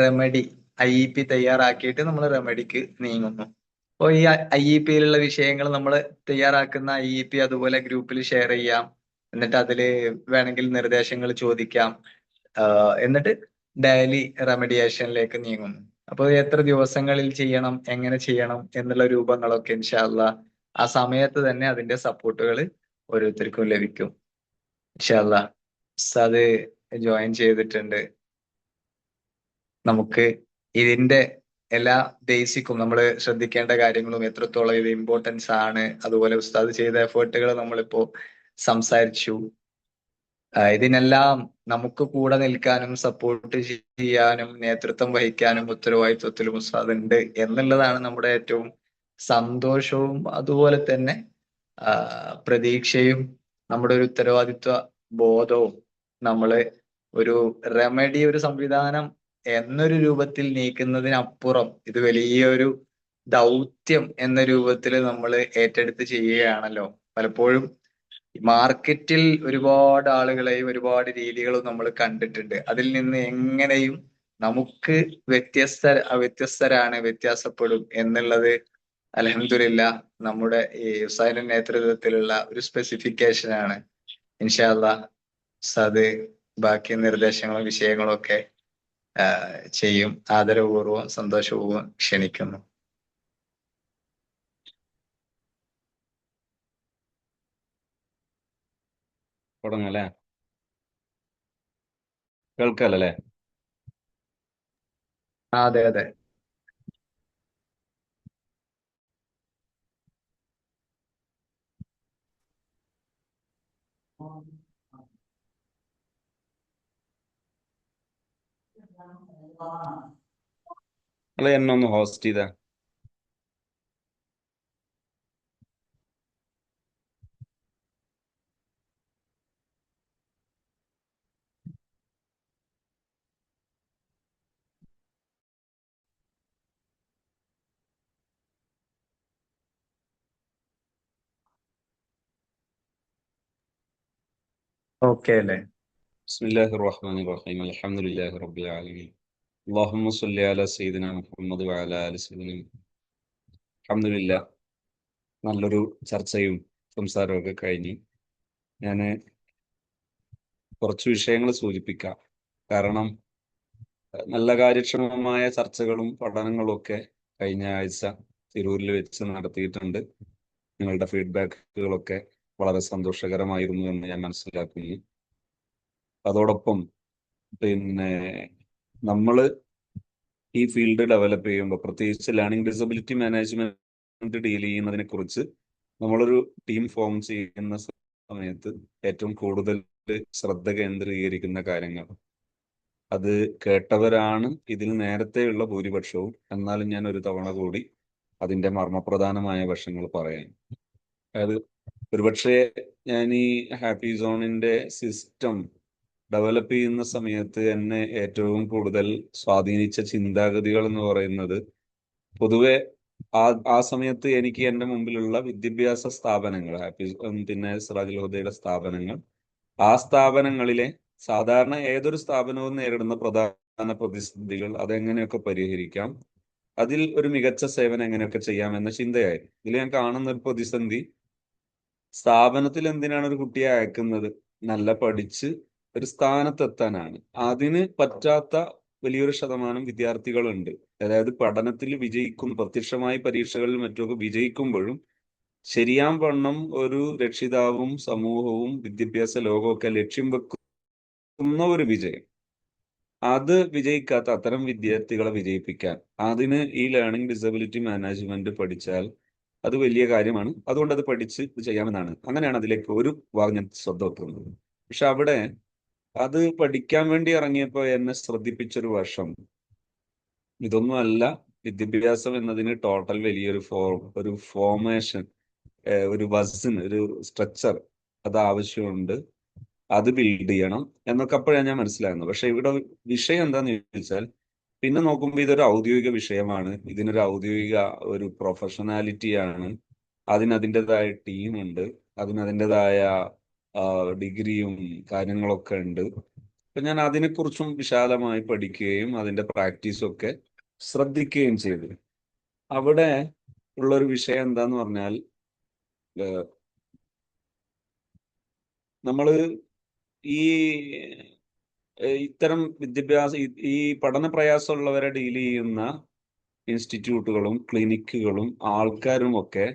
റെമഡി IEP തയ്യാറാക്കിയിട്ട് നമ്മൾ റെമഡിക്ക് നീങ്ങുന്നു. അപ്പോൾ ഈ IEPയിലുള്ള വിഷയങ്ങൾ നമ്മൾ തയ്യാറാക്കുന്ന IEP അതുപോലെ ഗ്രൂപ്പിൽ ഷെയർ ചെയ്യാം. എന്നിട്ട് അതിൽ വേണമെങ്കിൽ നിർദ്ദേശങ്ങൾ ചോദിക്കാം. എന്നിട്ട് ഡെയിലി റെമഡിയേഷനിലേക്ക് നീങ്ങുന്നു. അപ്പോൾ എത്ര ദിവസങ്ങളിൽ ചെയ്യണം, എങ്ങനെ ചെയ്യണം എന്നുള്ള രൂപങ്ങളൊക്കെ ഇൻഷാ അല്ലാഹ് ആ സമയത്ത് തന്നെ അതിന്റെ സപ്പോർട്ടുകൾ ഓരോരുത്തർക്കും ലഭിക്കും. ഇൻഷാ അല്ലാഹ് ഉസ്താദ് ജോയിൻ ചെയ്തിട്ടുണ്ട്. നമുക്ക് ഇതിന്റെ എല്ലാ ബേസിക്കും നമ്മൾ ശ്രദ്ധിക്കേണ്ട കാര്യങ്ങളും എത്രത്തോളം ഇത് ഇമ്പോർട്ടൻസ് ആണ്, അതുപോലെ ഉസ്താദ് ചെയ്ത എഫേർട്ടുകൾ നമ്മളിപ്പോ സംസാരിച്ചു. ഇതിനെല്ലാം നമുക്ക് കൂടെ നിൽക്കാനും സപ്പോർട്ട് ചെയ്യാനും നേതൃത്വം വഹിക്കാനും ഉത്തരവാദിത്വത്തിലും ഉസ്താദ് ഉണ്ട് എന്നുള്ളതാണ് നമ്മുടെ ഏറ്റവും സന്തോഷവും അതുപോലെ തന്നെ പ്രതീക്ഷയും. നമ്മുടെ ഒരു ഉത്തരവാദിത്വ ബോധവും നമ്മള് ഒരു റെമഡി, ഒരു സംവിധാനം എന്നൊരു രൂപത്തിൽ നീക്കുന്നതിനപ്പുറം ഇത് വലിയൊരു ദൗത്യം എന്ന രൂപത്തിൽ നമ്മൾ ഏറ്റെടുത്ത് ചെയ്യുകയാണല്ലോ. പലപ്പോഴും മാർക്കറ്റിൽ ഒരുപാട് ആളുകളെയും ഒരുപാട് രീതികളും നമ്മൾ കണ്ടിട്ടുണ്ട്. അതിൽ നിന്ന് എങ്ങനെയും നമുക്ക് വ്യത്യസ്തരാണ്, വ്യത്യാസപ്പെടും എന്നുള്ളത് അൽഹംദുലില്ലാ നമ്മുടെ ഈ ഉസ്താദിന്റെ നേതൃത്വത്തിലുള്ള ഒരു സ്പെസിഫിക്കേഷൻ ആണ്. ഇൻഷാ അല്ലാഹ് ഉസ്താദ് ബാക്കി നിർദ്ദേശങ്ങളും വിഷയങ്ങളും ഒക്കെ ചെയ്യും. ആദരപൂർവ്വം സന്തോഷപൂർവ്വം ക്ഷണിക്കുന്നു. തുടങ്ങല്ലേ? കേൾക്കല്ലേ? അതെ അതെ. നിങ്ങൾ എന്നെ ഒന്ന് ഹോസ്റ്റ് ചെയ്ത. ഓക്കെ അല്ലേ? ബിസ്മില്ലാഹിർ റഹ്മാനിർ റഹീം. അൽഹംദുലില്ലാഹി റബ്ബിൽ ആലമീൻ. അല്ലാഹുമ്മ സ്വല്ലി അലാ സയ്യിദിനാ മുഹമ്മദ് വഅലാ ആലി സയ്യിദിനാ മുഹമ്മദ്. അൽഹംദുലില്ലാഹ്. നല്ലൊരു ചർച്ചയും സംസാരവും ഒക്കെ കഴിഞ്ഞ് ഞാൻ കുറച്ച് വിഷയങ്ങൾ സൂചിപ്പിക്കാം. കാരണം നല്ല കാര്യക്ഷമമായ ചർച്ചകളും പഠനങ്ങളും ഒക്കെ കഴിഞ്ഞ ആഴ്ച തിരൂരിൽ വെച്ച് നടത്തിയിട്ടുണ്ട്. നിങ്ങളുടെ ഫീഡ്ബാക്കുകളൊക്കെ വളരെ സന്തോഷകരമായിരുന്നു എന്ന് ഞാൻ മനസ്സിലാക്കുന്നു. അതോടൊപ്പം പിന്നെ നമ്മൾ ഈ ഫീൽഡ് ഡെവലപ്പ് ചെയ്യുമ്പോൾ, പ്രത്യേകിച്ച് ലേണിംഗ് ഡിസബിലിറ്റി മാനേജ്മെന്റ് ഡീൽ ചെയ്യുന്നതിനെ കുറിച്ച് നമ്മളൊരു ടീം ഫോം ചെയ്യുന്ന സമയത്ത് ഏറ്റവും കൂടുതൽ ശ്രദ്ധ കേന്ദ്രീകരിക്കുന്ന കാര്യങ്ങൾ, അത് കേട്ടവരാണ് ഇതിൽ നേരത്തെയുള്ള ഭൂരിപക്ഷവും. എന്നാലും ഞാൻ ഒരു തവണ കൂടി അതിന്റെ മർമ്മപ്രധാനമായ വശങ്ങൾ പറയാം. അതായത് ഒരുപക്ഷെ ഞാൻ ഈ ഹാപ്പി സോണിന്റെ സിസ്റ്റം ഡെവലപ്പ് ചെയ്യുന്ന സമയത്ത് എന്നെ ഏറ്റവും കൂടുതൽ സ്വാധീനിച്ച ചിന്താഗതികൾ എന്ന് പറയുന്നത്, പൊതുവെ ആ സമയത്ത് എനിക്ക് എൻ്റെ മുമ്പിലുള്ള വിദ്യാഭ്യാസ സ്ഥാപനങ്ങൾ, പിന്നെ സിറാജുൽ ഹുദയുടെ സ്ഥാപനങ്ങൾ, ആ സ്ഥാപനങ്ങളിലെ സാധാരണ ഏതൊരു സ്ഥാപനവും നേരിടുന്ന പ്രധാന പ്രതിസന്ധികൾ, അതെങ്ങനെയൊക്കെ പരിഹരിക്കാം, അതിൽ ഒരു മികച്ച സേവനം എങ്ങനെയൊക്കെ ചെയ്യാം എന്ന ചിന്തയായിരുന്നു. ഇതിൽ ഞാൻ കാണുന്ന ഒരു പ്രതിസന്ധി, സ്ഥാപനത്തിൽ എന്തിനാണ് ഒരു കുട്ടിയെ അയക്കുന്നത്? നല്ല പഠിച്ച് ഒരു സ്ഥാനത്തെത്താനാണ്. അതിന് പറ്റാത്ത വലിയൊരു ശതമാനം വിദ്യാർത്ഥികളുണ്ട്. അതായത് പഠനത്തിൽ വിജയിക്കും, പ്രത്യക്ഷമായി പരീക്ഷകളിൽ മറ്റൊക്കെ വിജയിക്കുമ്പോഴും ശരിയാം വണ്ണം ഒരു രക്ഷിതാവും സമൂഹവും വിദ്യാഭ്യാസ ലോകവും ഒക്കെ ലക്ഷ്യം വെക്കുന്ന ഒരു വിജയം, അത് വിജയിക്കാത്ത അത്തരം വിദ്യാർത്ഥികളെ വിജയിപ്പിക്കാൻ അതിന് ഈ ലേണിംഗ് ഡിസബിലിറ്റി മാനേജ്മെന്റ് പഠിച്ചാൽ അത് വലിയ കാര്യമാണ്. അതുകൊണ്ട് അത് പഠിച്ച് ഇത് ചെയ്യാമെന്നാണ്. അങ്ങനെയാണ് അതിലേക്ക് ഒരു ഭാഗം ഞാൻ ശ്രദ്ധ വെക്കുന്നത്. പക്ഷെ അവിടെ അത് പഠിക്കാൻ വേണ്ടി ഇറങ്ങിയപ്പോൾ എന്നെ ശ്രദ്ധിപ്പിച്ചൊരു വശം, ഇതൊന്നുമല്ല വിദ്യാഭ്യാസം എന്നതിന് ടോട്ടൽ വലിയൊരു ഒരു ഫോർമേഷൻ, ഒരു വസിന്, ഒരു സ്ട്രക്ചർ അത് ആവശ്യമുണ്ട്, അത് ബിൽഡ് ചെയ്യണം എന്നൊക്കെ അപ്പോഴാണ് ഞാൻ മനസ്സിലാകുന്നത്. പക്ഷെ ഇവിടെ വിഷയം എന്താന്ന് ചോദിച്ചാൽ, പിന്നെ നോക്കുമ്പോൾ ഇതൊരു ഔദ്യോഗിക വിഷയമാണ്, ഇതിനൊരു ഔദ്യോഗിക ഒരു പ്രൊഫഷണാലിറ്റിയാണ്, അതിനതിൻ്റെതായ ടീമുണ്ട്, അതിനതിൻ്റെതായ ഡിഗ്രിയും കാര്യങ്ങളൊക്കെ ഉണ്ട്. അപ്പൊ ഞാൻ അതിനെക്കുറിച്ചും വിശാലമായി പഠിക്കുകയും അതിന്റെ പ്രാക്ടീസും ഒക്കെ ശ്രദ്ധിക്കുകയും ചെയ്തു. അവിടെ ഉള്ളൊരു വിഷയം എന്താന്ന് പറഞ്ഞാൽ, നമ്മള് ഈ ഇത്തരം ഈ പഠന പ്രയാസമുള്ളവരെ ഡീൽ ചെയ്യുന്ന ഇൻസ്റ്റിറ്റ്യൂട്ടുകളും ക്ലിനിക്കുകളും ആൾക്കാരും ഒക്കെ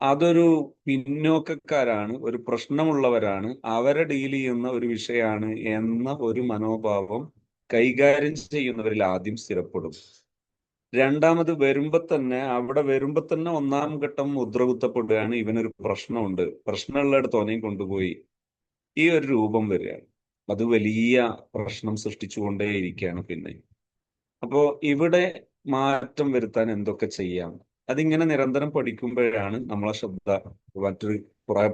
അതൊരു പിന്നോക്കക്കാരാണ്, ഒരു പ്രശ്നമുള്ളവരാണ്, അവരെ ഡീൽ ചെയ്യുന്ന ഒരു വിഷയമാണ് എന്ന ഒരു മനോഭാവം കൈകാര്യം ചെയ്യുന്നവരിൽ ആദ്യം സ്ഥിരപ്പെടും. രണ്ടാമത് അവിടെ വരുമ്പോ തന്നെ ഒന്നാം ഘട്ടം മുദ്ര കുത്തപ്പെടുകയാണ്, ഇവനൊരു പ്രശ്നമുണ്ട്, പ്രശ്നമുള്ളിടത്തോനെയും കൊണ്ടുപോയി ഈ ഒരു രൂപം വരികയാണ്. അത് വലിയ പ്രശ്നം സൃഷ്ടിച്ചുകൊണ്ടേയിരിക്കുകയാണ് പിന്നെ. അപ്പോ ഇവിടെ മാറ്റം വരുത്താൻ എന്തൊക്കെ ചെയ്യാം? അതിങ്ങനെ നിരന്തരം പഠിക്കുമ്പോഴാണ് നമ്മളെ ശ്രദ്ധ മറ്റൊരു കുറെ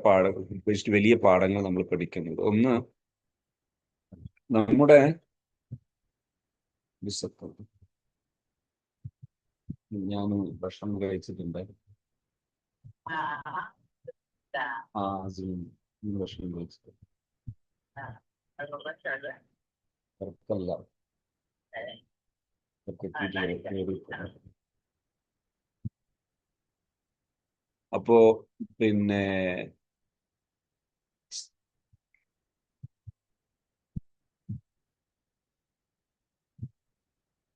വലിയ പാഠങ്ങൾ നമ്മൾ പഠിക്കുന്നത്. ഒന്ന്, നമ്മുടെ ഞാൻ ഭക്ഷണം കഴിച്ചിട്ടുണ്ട്. ഭക്ഷണം കഴിച്ചിട്ടുണ്ട്. ഉറക്കല്ല. അപ്പോ പിന്നെ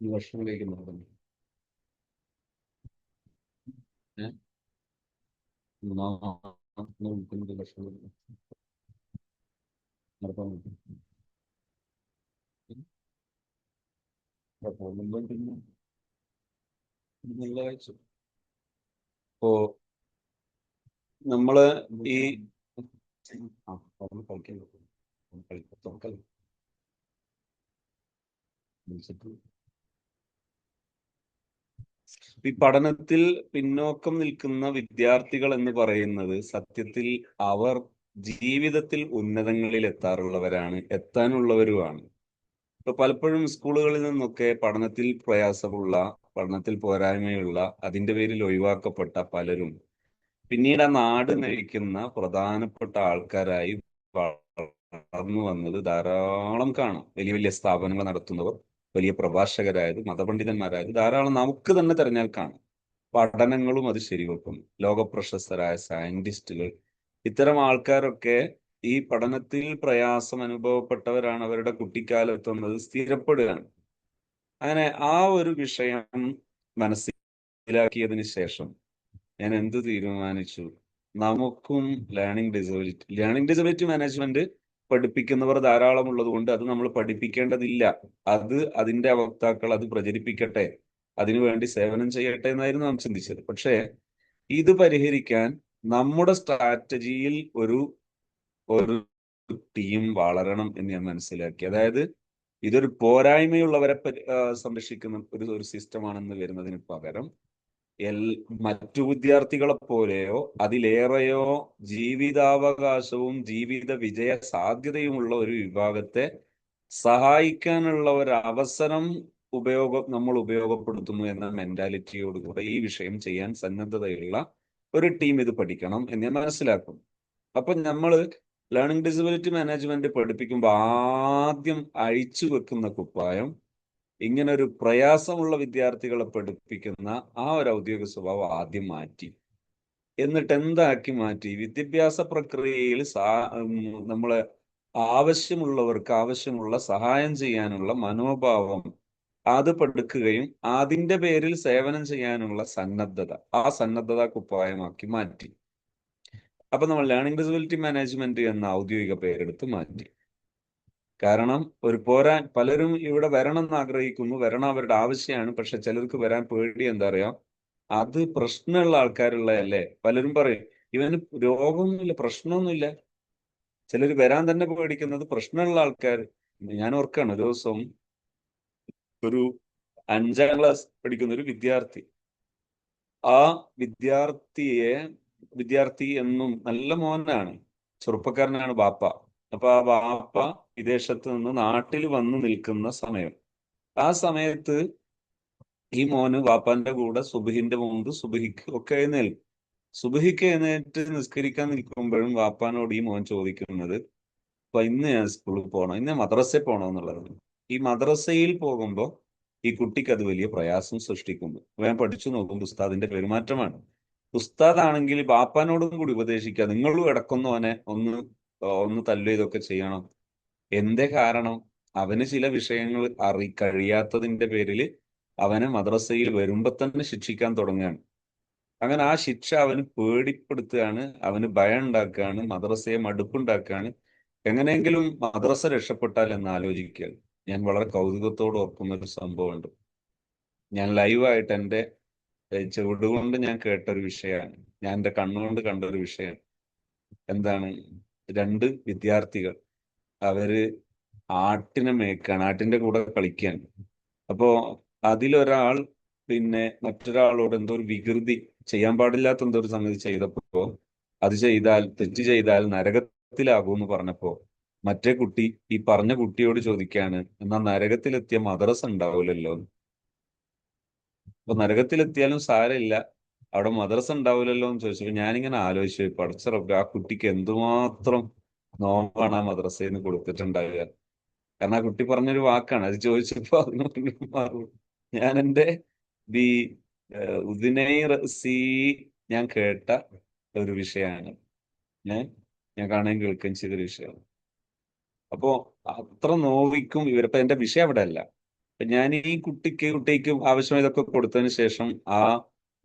ഈ ഭക്ഷണം കഴിക്കുന്നുണ്ടോ? ഭക്ഷണം അപ്പോ നമ്മള് ഈ ഈ പഠനത്തിൽ പിന്നോക്കം നിൽക്കുന്ന വിദ്യാർത്ഥികൾ എന്ന് പറയുന്നത് സത്യത്തിൽ അവർ ജീവിതത്തിൽ ഉന്നതങ്ങളിൽ എത്താനുള്ളവരുമാണ്. ഇപ്പൊ പലപ്പോഴും സ്കൂളുകളിൽ നിന്നൊക്കെ പഠനത്തിൽ പ്രയാസമുള്ള, പഠനത്തിൽ പോരായ്മയുള്ള, അതിന്റെ പേരിൽ ഒഴിവാക്കപ്പെട്ട പലരും പിന്നീട് ആ നാട് നയിക്കുന്ന പ്രധാനപ്പെട്ട ആൾക്കാരായി വളർന്നു വന്നത് ധാരാളം കാണാം. വലിയ വലിയ സ്ഥാപനങ്ങൾ നടത്തുന്നവർ, വലിയ പ്രഭാഷകരായത്, മതപണ്ഡിതന്മാരായത് ധാരാളം നമുക്ക് തന്നെ തിരഞ്ഞാൽ കാണാം. പഠനങ്ങളും അത് ശരിവെക്കും. ലോകപ്രശസ്തരായ സയന്റിസ്റ്റുകൾ, ഇത്തരം ആൾക്കാരൊക്കെ ഈ പഠനത്തിൽ പ്രയാസം അനുഭവപ്പെട്ടവരാണ്. അവരുടെ കുട്ടിക്കാലത്തൊന്നത് സ്ഥിരപ്പെടുകയാണ്. അങ്ങനെ ആ ഒരു വിഷയം മനസ്സിലാക്കിയതിന് ശേഷം ഞാൻ എന്ത് തീരുമാനിച്ചു? നമുക്കും ലേണിംഗ് ഡിസബിലിറ്റി മാനേജ്മെന്റ് പഠിപ്പിക്കുന്നവർ ധാരാളം ഉള്ളത് കൊണ്ട് അത് നമ്മൾ പഠിപ്പിക്കേണ്ടതില്ല. അത് അതിന്റെ വക്താക്കൾ അത് പ്രചരിപ്പിക്കട്ടെ, അതിനുവേണ്ടി സേവനം ചെയ്യട്ടെ എന്നായിരുന്നു നാം ചിന്തിച്ചത്. പക്ഷേ ഇത് പരിഹരിക്കാൻ നമ്മുടെ സ്ട്രാറ്റജിയിൽ ഒരു ടീം വളരണം എന്ന് ഞാൻ മനസ്സിലാക്കി. അതായത് ഇതൊരു പോരായ്മയുള്ളവരെ സംരക്ഷിക്കുന്ന ഒരു സിസ്റ്റമാണെന്ന് വരുന്നതിന് പകരം മറ്റു വിദ്യാർത്ഥികളെ പോലെയോ അതിലേറെയോ ജീവിതാവകാശവും ജീവിത വിജയ സാധ്യതയുമുള്ള ഒരു വിഭാഗത്തെ സഹായിക്കാനുള്ള ഒരു അവസരം നമ്മൾ ഉപയോഗപ്പെടുത്തുന്നു എന്ന മെന്റാലിറ്റിയോടുകൂടെ ഈ വിഷയം ചെയ്യാൻ സന്നദ്ധതയുള്ള ഒരു ടീം ഇത് പഠിക്കണം എന്ന് ഞാൻ മനസ്സിലാക്കും. അപ്പൊ നമ്മള് ലേണിംഗ് ഡിസബിലിറ്റി മാനേജ്മെന്റ് പഠിപ്പിക്കുമ്പോൾ ആദ്യം അഴിച്ചു വെക്കുന്ന കുപ്പായം ഇങ്ങനെ ഒരു പ്രയാസമുള്ള വിദ്യാർത്ഥികളെ പഠിപ്പിക്കുന്ന ആ ഒരു ഔദ്യോഗിക സ്വഭാവം ആദ്യം മാറ്റി. എന്നിട്ട് എന്താക്കി മാറ്റി? വിദ്യാഭ്യാസ പ്രക്രിയയിൽ നമ്മളെ ആവശ്യമുള്ളവർക്ക് ആവശ്യമുള്ള സഹായം ചെയ്യാനുള്ള മനോഭാവം അത് പഠിക്കുകയും അതിന്റെ പേരിൽ സേവനം ചെയ്യാനുള്ള സന്നദ്ധത, ആ സന്നദ്ധത കുപ്പായമാക്കി മാറ്റി. അപ്പൊ നമ്മൾ ലേണിംഗ് ഡിസബിലിറ്റി മാനേജ്മെന്റ് എന്ന ഔദ്യോഗിക പേരെടുത്ത് മാറ്റി. കാരണം പലരും ഇവിടെ വരണം എന്ന് ആഗ്രഹിക്കുന്നു, വരണം അവരുടെ ആവശ്യമാണ്. പക്ഷെ ചിലർക്ക് വരാൻ പേടി. എന്താ പറയാ, അത് പ്രശ്നമുള്ള ആൾക്കാരുള്ളതല്ലേ. പലരും പറയും ഇവന് രോഗമൊന്നുമില്ല, പ്രശ്നമൊന്നുമില്ല. ചിലർ വരാൻ തന്നെ പേടിക്കുന്നത് പ്രശ്നമുള്ള ആൾക്കാർ. ഞാൻ ഓർക്കാണ്, ഒരു ദിവസം ഒരു 5ാം ക്ലാസ് പഠിക്കുന്ന ഒരു വിദ്യാർത്ഥി, ആ വിദ്യാർത്ഥി എന്നും നല്ല മോനാണ്, ചെറുപ്പക്കാരനാണ് ബാപ്പ. അപ്പൊ ആ ബാപ്പ വിദേശത്ത് നിന്ന് നാട്ടിൽ വന്നു നിൽക്കുന്ന സമയം, ആ സമയത്ത് ഈ മോന് വാപ്പാന്റെ കൂടെ സുബഹിന്റെ മുമ്പ് സുബഹിക്ക് ഒക്കെ എഴുന്നേൽക്കും. സുബഹിക്ക് എഴുന്നേറ്റ് നിസ്കരിക്കാൻ നിൽക്കുമ്പോഴും വാപ്പാനോട് ഈ മോൻ ചോദിക്കുന്നത്, അപ്പൊ ഇന്ന് ഞാൻ സ്കൂളിൽ പോകണം, ഇന്ന് മദ്രസയിൽ പോകണം എന്നുള്ളത്. ഈ മദ്രസയിൽ പോകുമ്പോൾ ഈ കുട്ടിക്ക് അത് വലിയ പ്രയാസം സൃഷ്ടിക്കുന്നു. ഞാൻ പഠിച്ചു നോക്കുമ്പോൾ ഉസ്താദിന്റെ പെരുമാറ്റമാണ്. ഉസ്താദാണെങ്കിൽ ബാപ്പാനോടും കൂടി ഉപദേശിക്കുക, നിങ്ങളും ഇടക്കൊന്നും അവനെ ഒന്ന് തല്ലു ഇതൊക്കെ ചെയ്യണം. എന്തേ കാരണം? അവന് ചില വിഷയങ്ങൾ കഴിയാത്തതിന്റെ പേരിൽ അവനെ മദ്രസയിൽ വരുമ്പോ തന്നെ ശിക്ഷിക്കാൻ തുടങ്ങുകയാണ്. അങ്ങനെ ആ ശിക്ഷ അവന് പേടിപ്പെടുത്തുകയാണ്, അവന് ഭയം ഉണ്ടാക്കുകയാണ്, മദ്രസയെ മടുപ്പുണ്ടാക്കുകയാണ്. എങ്ങനെയെങ്കിലും മദ്രസ രക്ഷപ്പെട്ടാൽ എന്ന് ആലോചിക്കുക. ഞാൻ വളരെ കൗതുകത്തോട് ഓർക്കുന്ന ഒരു സംഭവമുണ്ട്. ഞാൻ ലൈവായിട്ട് എൻ്റെ ചെവിടുകൊണ്ട് ഞാൻ കേട്ടൊരു വിഷയമാണ്, ഞാൻ എൻ്റെ കണ്ണുകൊണ്ട് കണ്ടൊരു വിഷയം. എന്താണ്? 2 വിദ്യാർത്ഥികൾ അവര് ആട്ടിനെ മേയ്ക്കാണ്, ആട്ടിന്റെ കൂടെ കളിക്കുകയാണ്. അപ്പോ അതിലൊരാൾ പിന്നെ മറ്റൊരാളോട് എന്തോ ഒരു വികൃതി, ചെയ്യാൻ പാടില്ലാത്ത എന്തോ ഒരു സംഗതി ചെയ്തപ്പോ, തെറ്റ് ചെയ്താൽ നരകത്തിലാകുമെന്ന് പറഞ്ഞപ്പോ മറ്റേ കുട്ടി ഈ പറഞ്ഞ കുട്ടിയോട് ചോദിക്കാണ്, എന്നാ നരകത്തിലെത്തിയ മദ്രസ ഉണ്ടാവില്ലല്ലോ. അപ്പൊ നരകത്തിലെത്തിയാലും സാരമില്ല, അവിടെ മദ്രസ ഉണ്ടാവില്ലല്ലോ എന്ന് ചോദിച്ചപ്പോ ഞാനിങ്ങനെ ആലോചിച്ചു, പടച്ച റബ്ബേ, ആ കുട്ടിക്ക് എന്തുമാത്രം നോവാണ് ആ മദ്രസയിൽ നിന്ന് കൊടുത്തിട്ടുണ്ടാവുക. കാരണം ആ കുട്ടി പറഞ്ഞൊരു വാക്കാണ്, അത് ചോദിച്ചപ്പോ അതിന് മാറും. ഞാൻ എൻ്റെ ദി ഉദിനൈറസി ഞാൻ കേട്ട ഒരു വിഷയമാണ്, ഞാൻ കാണുകയും കേൾക്കുകയും ചെയ്തൊരു വിഷയമാണ്. അപ്പോ അത്ര നോവിക്കും ഇവരിപ്പോ. എന്റെ വിഷയം അവിടെ അല്ല. ഞാൻ ഈ കുട്ടിക്കും ആവശ്യം ഇതൊക്കെ കൊടുത്തതിന് ശേഷം ആ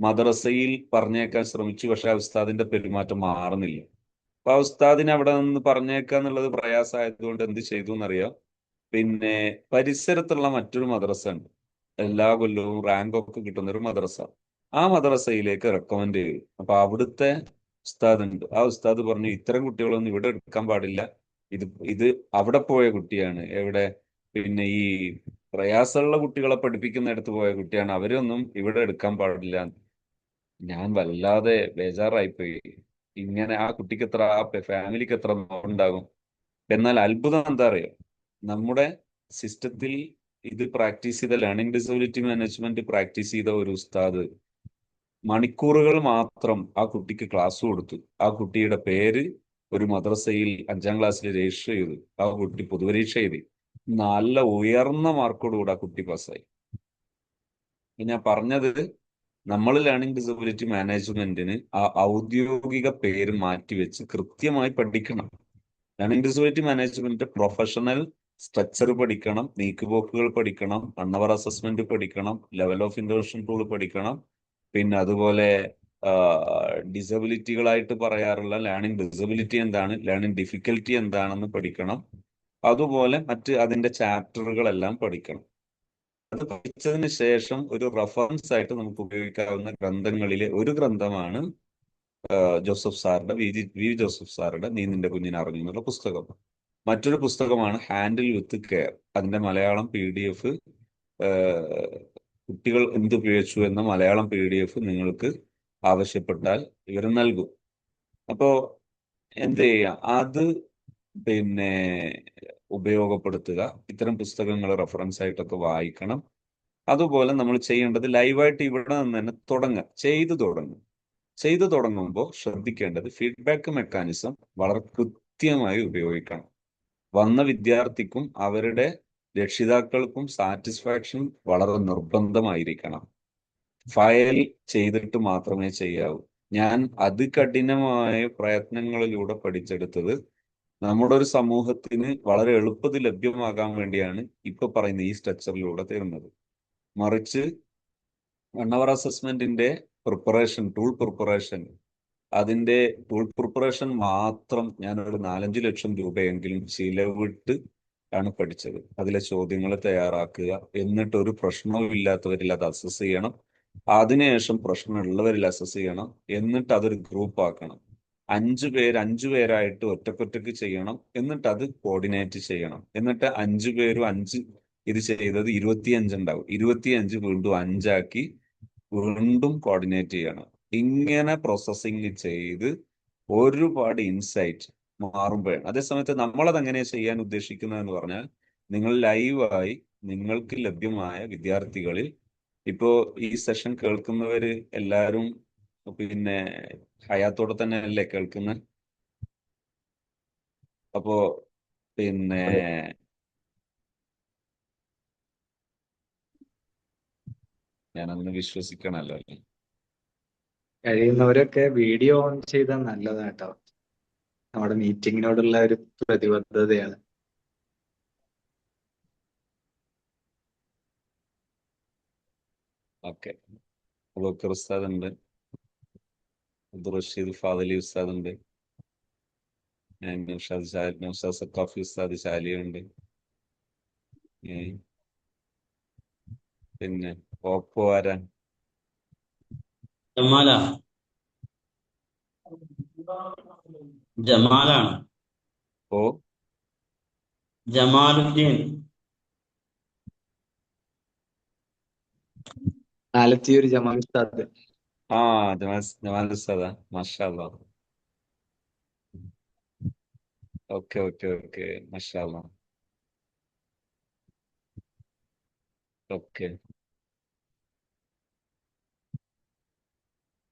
മദ്രസയിൽ പറഞ്ഞേക്കാൻ ശ്രമിച്ചു. പക്ഷെ ആ ഉസ്താദിന്റെ പെരുമാറ്റം മാറുന്നില്ല. അപ്പൊ ആ ഉസ്താദിനെ അവിടെ നിന്ന് പറഞ്ഞേക്കുക എന്നുള്ളത് പ്രയാസമായതുകൊണ്ട് എന്ത് ചെയ്തു എന്നറിയാം, പിന്നെ പരിസരത്തുള്ള മറ്റൊരു മദ്രസ ഉണ്ട്, എല്ലാ കൊല്ലവും റാങ്കൊക്കെ കിട്ടുന്ന ഒരു മദ്രസ. ആ മദ്രസയിലേക്ക് റെക്കമെൻഡ് ചെയ്തു. അപ്പൊ അവിടുത്തെ ഉസ്താദ് ഉണ്ട്. ആ ഉസ്താദ് പറഞ്ഞു, ഇത്തരം കുട്ടികളൊന്നും ഇവിടെ എടുക്കാൻ പാടില്ല, ഇത് അവിടെ പോയ കുട്ടിയാണ്, എവിടെ പിന്നെ ഈ പ്രയാസമുള്ള കുട്ടികളെ പഠിപ്പിക്കുന്നിടത്ത് പോയ കുട്ടിയാണ്, അവരൊന്നും ഇവിടെ എടുക്കാൻ പാടില്ല. ഞാൻ വല്ലാതെ ബേജാറായിപ്പോയി. ഇങ്ങനെ ആ കുട്ടിക്ക് എത്ര, ആ ഫാമിലിക്ക് എത്ര ഉണ്ടാകും. എന്നാൽ അത്ഭുതം എന്താ അറിയോ, നമ്മുടെ സിസ്റ്റത്തിൽ ഇത് പ്രാക്ടീസ് ചെയ്ത, ലേണിംഗ് ഡിസബിലിറ്റി മാനേജ്മെന്റ് പ്രാക്ടീസ് ചെയ്ത ഒരു ഉസ്താദ് മണിക്കൂറുകൾ മാത്രം ആ കുട്ടിക്ക് ക്ലാസ് കൊടുത്തു. ആ കുട്ടിയുടെ പേര് ഒരു മദ്രസയിൽ 5ാം ക്ലാസ്സിൽ രജിസ്റ്റർ ചെയ്തു. ആ കുട്ടി പൊതുപരീക്ഷ എഴുതി, നല്ല ഉയർന്ന മാർക്കോടുകൂടി ആ കുട്ടി പാസ്സായി. ഞാൻ പറഞ്ഞത്, നമ്മൾ ലേണിംഗ് ഡിസബിലിറ്റി മാനേജ്മെന്റിന് ആ ഔദ്യോഗിക പേര് മാറ്റിവെച്ച് കൃത്യമായി പഠിക്കണം. Learning disability management professional structure പഠിക്കണം, നീക്കുപോക്കുകൾ പഠിക്കണം, അൺഅവർ അസസ്മെന്റ് പഠിക്കണം, ലെവൽ ഓഫ് ഇന്റർവെൻഷൻ ടൂൾ പഠിക്കണം. പിന്നെ അതുപോലെ ഡിസബിലിറ്റികളായിട്ട് പറയാറുള്ള ലേണിംഗ് ഡിസബിലിറ്റി എന്താണ്, ലേണിംഗ് ഡിഫിക്കൽറ്റി എന്താണെന്ന് പഠിക്കണം. അതുപോലെ മറ്റ് അതിന്റെ ചാപ്റ്ററുകളെല്ലാം പഠിക്കണം. അത് പഠിച്ചതിന് ശേഷം ഒരു റെഫറൻസ് ആയിട്ട് നമുക്ക് ഉപയോഗിക്കാവുന്ന ഗ്രന്ഥങ്ങളിലെ ഒരു ഗ്രന്ഥമാണ് ജോസഫ് സാറുടെ വി ജോസഫ് സാറുടെ നീ നിന്റെ കുഞ്ഞിനെ അറിഞ്ഞു എന്നുള്ള പുസ്തകം. മറ്റൊരു പുസ്തകമാണ് ഹാൻഡിൽ വിത്ത് കെയർ. അതിന്റെ മലയാളം PDF, കുട്ടികൾ എന്തുപയോഗിച്ചു എന്ന മലയാളം PDF നിങ്ങൾക്ക് ആവശ്യപ്പെട്ടാൽ ഇവർ നൽകും. അപ്പോ എന്ത് ചെയ്യാം, അത് പിന്നെ ഉപയോഗപ്പെടുത്തുക. ഇത്തരം പുസ്തകങ്ങൾ റെഫറൻസ് ആയിട്ടൊക്കെ വായിക്കണം. അതുപോലെ നമ്മൾ ചെയ്യേണ്ടത് ലൈവായിട്ട് ഇവിടെ നിന്ന് തന്നെ തുടങ്ങുക, ചെയ്തു തുടങ്ങുമ്പോൾ ശ്രദ്ധിക്കേണ്ടത് ഫീഡ്ബാക്ക് മെക്കാനിസം വളരെ കൃത്യമായി ഉപയോഗിക്കണം. വന്ന വിദ്യാർത്ഥിക്കും അവരുടെ രക്ഷിതാക്കൾക്കും സാറ്റിസ്ഫാക്ഷൻ വളരെ നിർബന്ധമായിരിക്കണം. ഫയൽ ചെയ്തിട്ട് മാത്രമേ ചെയ്യാവൂ. ഞാൻ അതികഠിനമായ പ്രയത്നങ്ങളിലൂടെ പഠിച്ചെടുത്തത് നമ്മുടെ ഒരു സമൂഹത്തിന് വളരെ എളുപ്പത്തിൽ ലഭ്യമാകാൻ വേണ്ടിയാണ് ഇപ്പൊ പറയുന്ന ഈ സ്ട്രക്ചറിലൂടെ തരുന്നത്. മറിച്ച് അൺഅവർ അസസ്മെന്റിന്റെ പ്രിപ്പറേഷൻ, അതിന്റെ ടൂൾ പ്രിപ്പറേഷൻ മാത്രം ഞാനൊരു 4-5 ലക്ഷം രൂപയെങ്കിലും ചിലവിട്ട് ആണ് പഠിച്ചത്. അതിലെ ചോദ്യങ്ങൾ തയ്യാറാക്കുക, എന്നിട്ട് ഒരു പ്രശ്നവും ഇല്ലാത്തവരിൽ അത് അസസ് ചെയ്യണം, അതിനുശേഷം പ്രശ്നമുള്ളവരിൽ അസസ് ചെയ്യണം, എന്നിട്ട് അതൊരു ഗ്രൂപ്പ് ആക്കണം. 5 പേരായിട്ട് ഒറ്റക്കൊറ്റക്ക് ചെയ്യണം, എന്നിട്ട് അത് കോർഡിനേറ്റ് ചെയ്യണം. എന്നിട്ട് 5 പേരും 5 ഇത് ചെയ്തത് 25 ഉണ്ടാവും. 25 വീണ്ടും 5 ആക്കി വീണ്ടും കോർഡിനേറ്റ് ചെയ്യണം. ഇങ്ങനെ പ്രോസസ്സിങ് ചെയ്ത് ഒരുപാട് ഇൻസൈറ്റ് മാറുമ്പോഴാണ്. അതേസമയത്ത് നമ്മളത് എങ്ങനെയാണ് ചെയ്യാൻ ഉദ്ദേശിക്കുന്നതെന്ന് പറഞ്ഞാൽ, നിങ്ങൾ ലൈവായി നിങ്ങൾക്ക് ലഭ്യമായ വിദ്യാർത്ഥികളിൽ, ഇപ്പോ ഈ സെഷൻ കേൾക്കുന്നവര് എല്ലാവരും പിന്നെ ഹയാത്തോടെ തന്നെ അല്ലേ കേൾക്കുന്നത്? അപ്പോ പിന്നെ ഞാനൊന്ന് വിശ്വസിക്കണല്ലോ. കഴിയുന്നവരൊക്കെ വീഡിയോ ഓൺ ചെയ്താൽ നല്ലതാട്ടോ. നമ്മുടെ മീറ്റിങ്ങിനോടുള്ള ഒരു പ്രതിബദ്ധതയാണ്. ഓക്കെ. അബൂബക്കർ ഉസ്താദ് ഉണ്ട്, അബ്ദുൾ റഷീദ് ഫാദലി ഉസ്താദ് ഉണ്ട്, നൗഷാദ് സഖാഫി ഉസ്താദ് ശാലിയുണ്ട്, പിന്നെ ഓപ്പോ ആരാ? ജമാലാണ്. ഓ ജമാലുദ്ദീൻ. ആലത്തിയൂർ ജമാൽ ഉസ്താദ്. ജമാൽ ഉസ്താദാ, മാഷാ അല്ലാഹ്. ഓക്കെ മാഷാ അല്ലാഹ്. ഓക്കെ,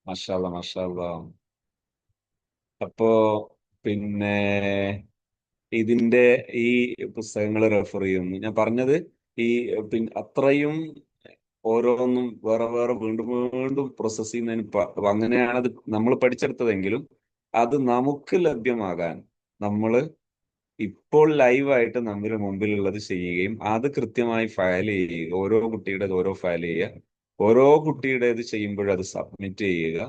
മാഷാ അല്ലാഹ്. അപ്പോ പിന്നെ ഇതിന്റെ ഈ പുസ്തകങ്ങൾ റെഫർ ചെയ്യുന്നു. ഞാൻ പറഞ്ഞത് ഈ അത്രയും ഓരോന്നും വേറെ വീണ്ടും പ്രോസസ് ചെയ്യുന്നതിന് അങ്ങനെയാണ് അത് നമ്മൾ പഠിച്ചെടുത്തതെങ്കിലും, അത് നമുക്ക് ലഭ്യമാകാൻ നമ്മൾ ഇപ്പോൾ ലൈവായിട്ട് നമ്മുടെ മുമ്പിലുള്ളത് ചെയ്യുകയും അത് കൃത്യമായി ഫയൽ ചെയ്യുക, ഓരോ കുട്ടിയുടേത് ഓരോ ഫയൽ ചെയ്യുക, ഓരോ കുട്ടിയുടേത് ചെയ്യുമ്പോഴും അത് സബ്മിറ്റ് ചെയ്യുക,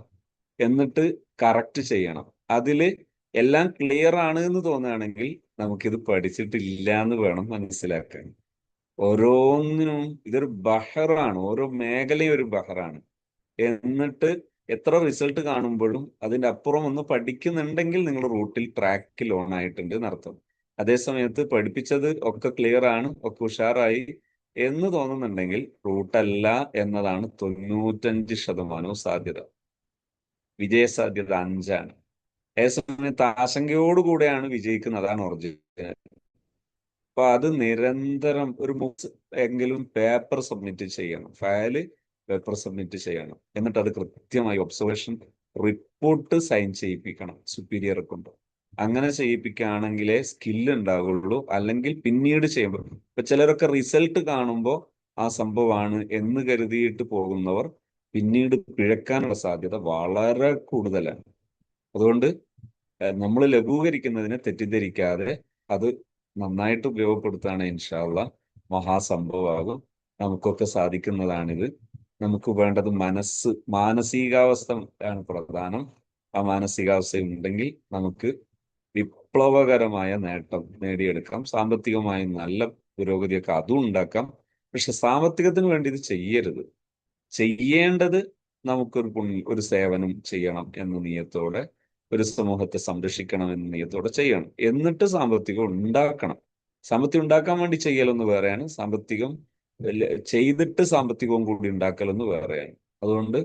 എന്നിട്ട് കറക്റ്റ് ചെയ്യണം. അതില് എല്ലാം ക്ലിയർ ആണ് എന്ന് തോന്നുകയാണെങ്കിൽ നമുക്കിത് പഠിച്ചിട്ടില്ല എന്ന് വേണം മനസ്സിലാക്കാൻ. ഓരോന്നിനും ഇതൊരു ബഹറാണ്, ഓരോ മേഖലയും ഒരു ബഹറാണ്. എന്നിട്ട് എത്ര റിസൾട്ട് കാണുമ്പോഴും അതിന്റെ അപ്പുറം ഒന്ന് പഠിക്കുന്നുണ്ടെങ്കിൽ നിങ്ങൾ ട്രാക്കിൽ ഓൺ ആയിട്ടുണ്ട് എന്നർത്ഥം. അതേസമയത്ത് പഠിപ്പിച്ചത് ഒക്കെ ക്ലിയർ ആണ്, ഒക്കെ ഉഷാറായി എന്ന് തോന്നുന്നുണ്ടെങ്കിൽ റൂട്ടല്ല എന്നതാണ് 95% സാധ്യത. വിജയസാധ്യത 5ആണ്. അതേസമയത്ത് ആശങ്കയോടുകൂടെയാണ് വിജയിക്കുന്നത്, അതാണ് ഒറിജിനൽ. അപ്പൊ അത് നിരന്തരം ഒരു എങ്കിലും പേപ്പർ സബ്മിറ്റ് ചെയ്യണം, പേപ്പർ സബ്മിറ്റ് ചെയ്യണം. എന്നിട്ട് അത് കൃത്യമായി ഒബ്സർവേഷൻ റിപ്പോർട്ട് സൈൻ ചെയ്യിപ്പിക്കണം സുപ്പീരിയർ കൊണ്ട്. അങ്ങനെ ചെയ്യിപ്പിക്കുകയാണെങ്കിലേ സ്കില്ല് ഉണ്ടാവുള്ളൂ. അല്ലെങ്കിൽ പിന്നീട് ചെയ്യുമ്പോൾ, ഇപ്പൊ ചിലരൊക്കെ റിസൾട്ട് കാണുമ്പോൾ ആ സംഭവമാണ് എന്ന് കരുതിയിട്ട് പോകുന്നവർ പിന്നീട് പിഴക്കാനുള്ള സാധ്യത വളരെ കൂടുതലാണ്. അതുകൊണ്ട് നമ്മൾ ലഘൂകരിക്കുന്നതിനെ തെറ്റിദ്ധരിക്കാതെ അത് നന്നായിട്ട് ഉപയോഗപ്പെടുത്തുകയാണ് ഇൻഷാ അള്ളാ മഹാസംഭവമാകും. നമുക്കൊക്കെ സാധിക്കുന്നതാണിത്. നമുക്ക് വേണ്ടത് മാനസികാവസ്ഥ ആണ് പ്രധാനം. ആ മാനസികാവസ്ഥ ഉണ്ടെങ്കിൽ നമുക്ക് വിപ്ലവകരമായ നേട്ടം നേടിയെടുക്കാം. സാമ്പത്തികമായി നല്ല പുരോഗതിയൊക്കെ അതും ഉണ്ടാക്കാം. പക്ഷെ സാമ്പത്തികത്തിന് വേണ്ടി ഇത് ചെയ്യരുത്. ചെയ്യേണ്ടത് ഒരു സേവനം ചെയ്യണം എന്ന നിയത്തോടെ, ഒരു സമൂഹത്തെ സംരക്ഷിക്കണം എന്ന നിയത്തോടെ ചെയ്യണം. എന്നിട്ട് സാമ്പത്തികം ഉണ്ടാക്കണം. സാമ്പത്തികം ഉണ്ടാക്കാൻ വേണ്ടി ചെയ്യലൊന്ന് വേറെയാണ്, സാമ്പത്തികം ചെയ്തിട്ട് സാമ്പത്തികവും കൂടി ഉണ്ടാക്കലൊന്ന് വേറെയാണ്. അതുകൊണ്ട്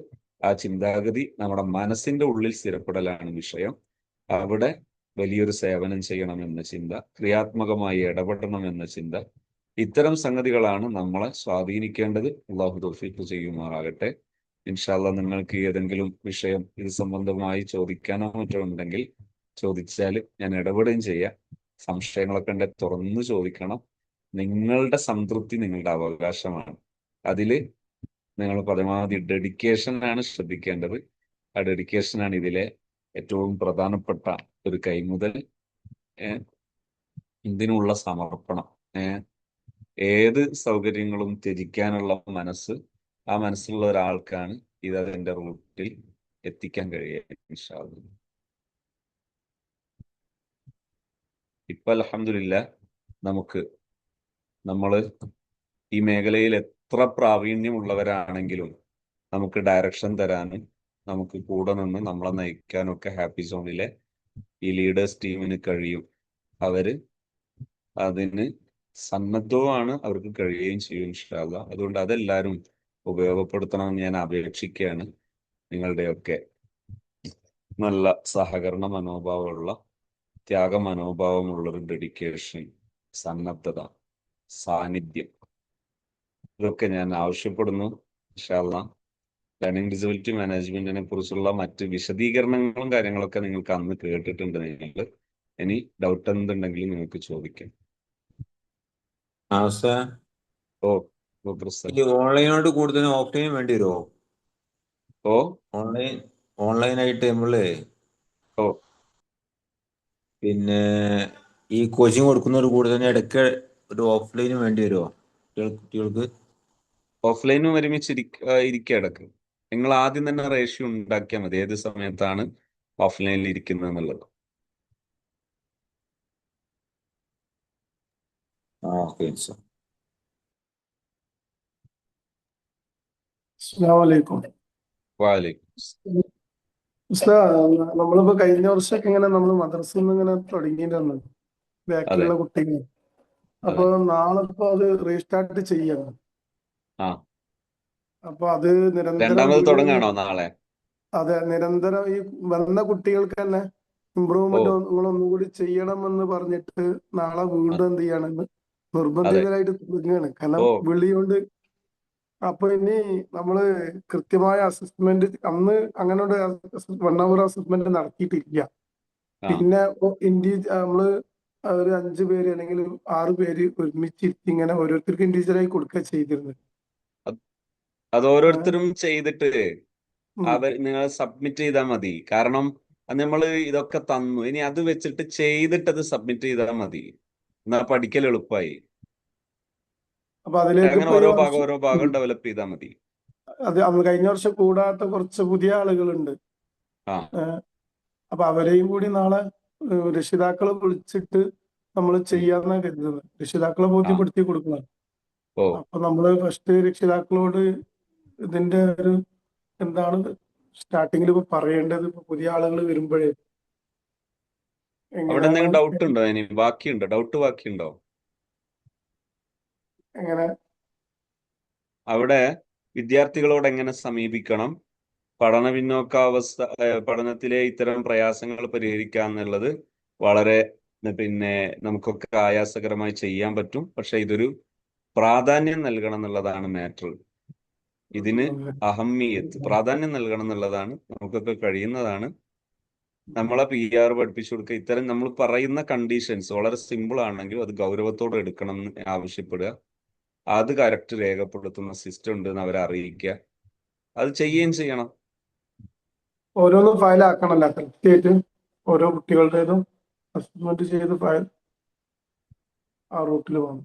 ആ ചിന്താഗതി നമ്മുടെ മനസ്സിന്റെ ഉള്ളിൽ സ്ഥിരപ്പെടലാണ് വിഷയം. അവിടെ വലിയൊരു സേവനം ചെയ്യണം എന്ന ചിന്ത, ക്രിയാത്മകമായി ഇടപെടണം എന്ന ചിന്ത, ഇത്തരം സംഗതികളാണ് നമ്മളെ സ്വാധീനിക്കേണ്ടത്. അള്ളാഹു തൗഫീഖ് ചെയ്യുമാറാകട്ടെ. ഇൻഷാ അള്ളാ നിങ്ങൾക്ക് ഏതെങ്കിലും വിഷയം ഇത് സംബന്ധമായി ചോദിക്കാനോ മറ്റോ ഉണ്ടെങ്കിൽ ചോദിച്ചാൽ ഞാൻ ഇടപെടുകയും ചെയ്യാം. സംശയങ്ങളൊക്കെ ഉണ്ടെങ്കിൽ തുറന്നു ചോദിക്കണം. നിങ്ങളുടെ സംതൃപ്തി നിങ്ങളുടെ അവകാശമാണ്. അതില് നിങ്ങൾ പരമാവധി ഡെഡിക്കേഷനാണ് ശ്രദ്ധിക്കേണ്ടത്. ആ ഡെഡിക്കേഷനാണ് ഇതിലെ ഏറ്റവും പ്രധാനപ്പെട്ട ഒരു കൈമുതൽ. ഇതിനുള്ള സമർപ്പണം, ഏത് സൗകര്യങ്ങളും ത്യജിക്കാനുള്ള മനസ്സ്, ആ മനസ്സുള്ള ഒരാൾക്കാണ് ഇത് അതിന്റെ റൂട്ടിൽ എത്തിക്കാൻ കഴിയുക ഇൻഷാ അല്ലാഹ്. ഇപ്പൊ അൽഹംദുലില്ലാ നമ്മള് ഈ മേഖലയിൽ എത്ര പ്രാവീണ്യമുള്ളവരാണെങ്കിലും നമുക്ക് ഡയറക്ഷൻ തരാനും നമുക്ക് കൂടെ നിന്ന് നമ്മളെ നയിക്കാനും ഒക്കെ ഹാപ്പി സോണിലെ ഈ ലീഡേഴ്സ് ടീമിന് കഴിയും. അവര് അതിന് സന്നദ്ധവുമാണ്, അവർക്ക് കഴിയുകയും ചെയ്യും ഇൻഷാ അല്ലാഹ്. അതുകൊണ്ട് അതെല്ലാവരും ഉപയോഗപ്പെടുത്തണമെന്ന് ഞാൻ അപേക്ഷിക്കുകയാണ്. നിങ്ങളുടെയൊക്കെ നല്ല സഹകരണ മനോഭാവമുള്ള, ത്യാഗ മനോഭാവമുള്ളൊരു ഡെഡിക്കേഷൻ, സന്നദ്ധത, സാന്നിധ്യം, ഇതൊക്കെ ഞാൻ ആവശ്യപ്പെടുന്നു ഇൻഷാ അല്ലാഹ്. ലേണിംഗ് ഡിസബിലിറ്റി മാനേജ്മെന്റിനെ കുറിച്ചുള്ള മറ്റ് വിശദീകരണങ്ങളും കാര്യങ്ങളൊക്കെ നിങ്ങൾക്ക് അന്ന് കേട്ടിട്ടുണ്ട്. നിങ്ങൾ ഇനി ഡൗട്ട് എന്തുണ്ടെങ്കിലും നിങ്ങൾക്ക് ചോദിക്കാം. ഓ ഈ ഓൺലൈനോട് കൂടുതൽ ഓഫ്ലൈൻ വേണ്ടി വരുമോ? ഓ ഓൺലൈനായിട്ട് നമ്മള് ഓ പിന്നെ ഈ കോച്ചിങ് കൊടുക്കുന്നവർ കൂടുതൽ ഇടയ്ക്ക് ഒരു ഓഫ്ലൈൻ വേണ്ടി വരുമോ കുട്ടികൾക്ക്? ഓഫ്ലൈനും ഒരുമിച്ച് ഇരിക്കുക ഇടക്ക്. നിങ്ങൾ ആദ്യം തന്നെ റേഷ്യോ ഉണ്ടാക്കിയാൽ മതി ഏത് സമയത്താണ് ഓഫ്ലൈനിൽ ഇരിക്കുന്നത് എന്നുള്ളത്. അസ്സലാമു അലൈക്കും. വാലൈക്കും നമ്മളിപ്പോ കഴിഞ്ഞ വർഷമൊക്കെ ഇങ്ങനെ നമ്മൾ മദ്രസയിൽ നിന്ന് ഇങ്ങനെ തുടങ്ങിയിരുന്നു ബാക്കിലുള്ള കുട്ടികൾ. അപ്പൊ നാളെ ഇപ്പൊ അത് റീസ്റ്റാർട്ട് ചെയ്യണം. അപ്പൊ അത് നിരന്തരം തുടങ്ങാണോ നാളെ? അതെ, നിരന്തരം ഈ വന്ന കുട്ടികൾക്ക് തന്നെ ഇമ്പ്രൂവ്മെന്റ് നിങ്ങളൊന്നുകൂടി ചെയ്യണമെന്ന് പറഞ്ഞിട്ട് നാളെ വീണ്ടും എന്ത് ചെയ്യണമെന്ന് നിർബന്ധിതരായിട്ട് തുടങ്ങുകയാണ്. കാരണം വിളിയോണ്ട്. അപ്പൊ ഇനി നമ്മള് കൃത്യമായ അസസ്മെന്റ് അന്ന് അങ്ങനെ ഒരു 1 hour അസസ്മെന്റ് നടത്തിയിട്ടില്ല. പിന്നെ നമ്മള് ഒരു 5 പേര് അല്ലെങ്കിൽ 6 പേര് ഒരുമിച്ചിരുത്തി ഇങ്ങനെ ഓരോരുത്തർക്ക് ഇൻഡിവിജ്വലായി കൊടുക്കുക ചെയ്തിരുന്നത്. അത് ഓരോരുത്തരും ചെയ്തിട്ട് നിങ്ങൾ സബ്മിറ്റ് ചെയ്താൽ മതി. കാരണം നമ്മൾ ഇതൊക്കെ തന്നു, ഇനി അത് വെച്ചിട്ട് ചെയ്തിട്ട് അത് സബ്മിറ്റ് ചെയ്താൽ മതി. എന്നാ പഠിക്കൽ എളുപ്പമായി. അപ്പൊ അതിലേക്ക് ഓരോ ഭാഗം ഡെവലപ്പ് ചെയ്താൽ മതി. അത് കഴിഞ്ഞ വർഷം കൂടാത്ത കുറച്ച് പുതിയ ആളുകളുണ്ട്. അപ്പൊ അവരെയും കൂടി നാളെ രക്ഷിതാക്കളെ വിളിച്ചിട്ട് നമ്മൾ ചെയ്യാന്നാ കരുതുന്നത്. രക്ഷിതാക്കളെ ബോധ്യപ്പെടുത്തി കൊടുക്കണം. അപ്പൊ നമ്മള് ഫസ്റ്റ് രക്ഷിതാക്കളോട് ഇതിന്റെ ഒരു എന്താണ് സ്റ്റാർട്ടിങ്ങിൽ ഇപ്പൊ പറയേണ്ടത്, ഇപ്പൊ പുതിയ ആളുകൾ വരുമ്പോഴേ ഡൗട്ട് ഉണ്ടോ? ഇനി ഡൗട്ട് ബാക്കിയുണ്ടോ? എങ്ങനെ അവിടെ വിദ്യാർത്ഥികളോട് എങ്ങനെ സമീപിക്കണം, പഠനത്തിലെ ഇത്തരം പ്രയാസങ്ങൾ പരിഹരിക്കുക എന്നുള്ളത് വളരെ നമുക്കൊക്കെ ആയാസകരമായി ചെയ്യാൻ പറ്റും. പക്ഷെ ഇതൊരു പ്രാധാന്യം നൽകണം എന്നുള്ളതാണ് മാറ്റർ. ഇതിന് പ്രാധാന്യം നൽകണം എന്നുള്ളതാണ്. നമുക്കൊക്കെ കഴിയുന്നതാണ്. നമ്മളെ PR പഠിപ്പിച്ചു കൊടുക്കുക. ഇത്തരം നമ്മൾ പറയുന്ന കണ്ടീഷൻസ് വളരെ സിമ്പിൾ ആണെങ്കിൽ അത് ഗൗരവത്തോടെ എടുക്കണം എന്ന് ആവശ്യപ്പെടുക. അത് കറക്റ്റ് രേഖപ്പെടുത്തുന്ന സിസ്റ്റം ഉണ്ടെന്ന് അവരെ അറിയിക്കുക. അത് ചെയ്യുകയും ചെയ്യണം. ഓരോന്നും ഫയലാക്കണല്ലോ കൃത്യമായിട്ട്, ഓരോ കുട്ടികളുടേതും അസസ്മെന്റ് ചെയ്ത് ഫയൽ ആ റൂട്ടിൽ പോകണം.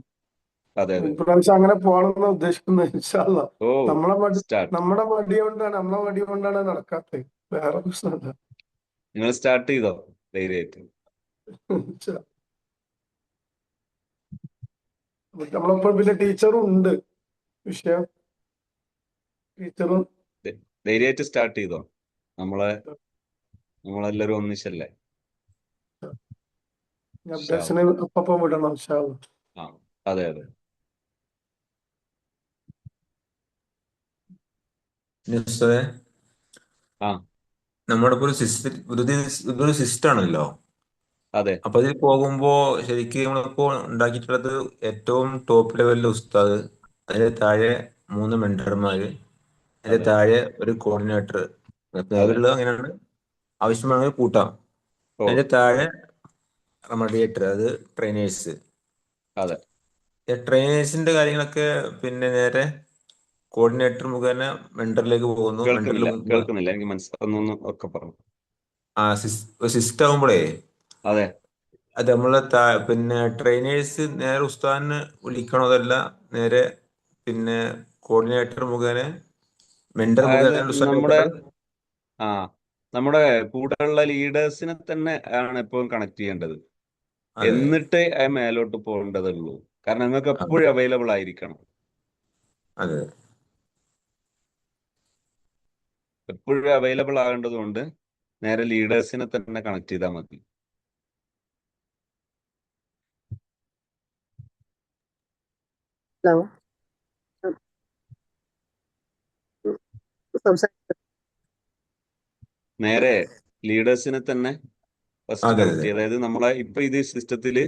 അതെ അതെ. ഇപ്രാവശ്യം അങ്ങനെ പോകണമെന്ന് ഉദ്ദേശിക്കുന്നത്. ഇൻഷാ അല്ലാ. ഓ നമ്മളെ സ്റ്റാർട്ട് മടി കൊണ്ടാണ് നടക്കാത്തത്, വേറെ പ്രശ്നമല്ല. നിങ്ങൾ സ്റ്റാർട്ട് ചെയ്തോ ധൈര്യമായിട്ട്. ഇൻഷാ. നമ്മളൊപ്പം പിന്നെ ടീച്ചറും ഉണ്ട്, വിഷയം ടീച്ചറും ധൈര്യമായിട്ട് സ്റ്റാർട്ട് ചെയ്തോ. നമ്മളെല്ലാരും ഒന്നിച്ചല്ലേ. അപ്ഡേഷന് അപ്പം വിടണം ഇൻഷാ അല്ലാ. ആ അതെ അതെ. ഉസ്താദേ, ആ നമ്മുടെ ഇപ്പൊ ഇതൊരു സിസ്റ്റം ആണല്ലോ. അതെ അപ്പൊ അതിൽ പോകുമ്പോ ശരിക്കും നമ്മളിപ്പോ ഉണ്ടാക്കിയിട്ടുള്ളത് ഏറ്റവും ടോപ്പ് ലെവലിലെ ഉസ്താദ്, അതിന്റെ താഴെ 3 മെന്റർമാര്, അതിന്റെ അതെ താഴെ ഒരു കോർഡിനേറ്റർ, അതിലുള്ളത് അങ്ങനെയാണ്, ആവശ്യമാണെങ്കിൽ കൂട്ടാം. ഓ അതിന്റെ താഴെ മഡിയേറ്റർ, അത് ട്രെയിനേഴ്സ്. അതെ. ട്രെയിനേഴ്സിന്റെ കാര്യങ്ങളൊക്കെ പിന്നെ നേരെ കോർഡിനേറ്റർ മുഖേന മെന്ററിലേക്ക് പോകുന്നു. മെന്ററിൽ കേൾക്കുന്നില്ല എനിക്ക് മനസ്സിലാവുന്നു ഒക്കെ പറഞ്ഞു. ആ സിസ്റ്റം ആകുമ്പോഴേ അതെ അത് നമ്മളെ പിന്നെ ട്രെയിനേഴ്സ് നേരെ ഉസ്താദിനെ വിളിക്കണോ, അതല്ല നേരെ പിന്നെ കോർഡിനേറ്റർ മുഖേന മെന്റർ അതായത് മുഖേന ഉസ്താദിനെ വെക്കേണ്ടത്? ആ നമ്മുടെ കൂടെയുള്ള ലീഡേഴ്സിനെ തന്നെ ആണ് എപ്പോഴും കണക്ട് ചെയ്യേണ്ടത്. അതെ എന്നിട്ട് മേലോട്ട് പോകേണ്ടതുള്ളൂ. കാരണം നിങ്ങൾക്ക് എപ്പോഴും അവൈലബിൾ ആയിരിക്കണം. അതെ. എപ്പോഴും അവൈലബിൾ ആകേണ്ടത് കൊണ്ട് നേരെ ലീഡേഴ്സിനെ തന്നെ കണക്ട് ചെയ്താൽ മതി. ഹലോ, നേരെ ലീഡേഴ്സിനെ തന്നെ ഫസ്റ്റ് അതെ കണക്ട് അതെ ചെയ്യുക. അതായത് നമ്മളെ ഇപ്പൊ ഇത് സിസ്റ്റത്തില്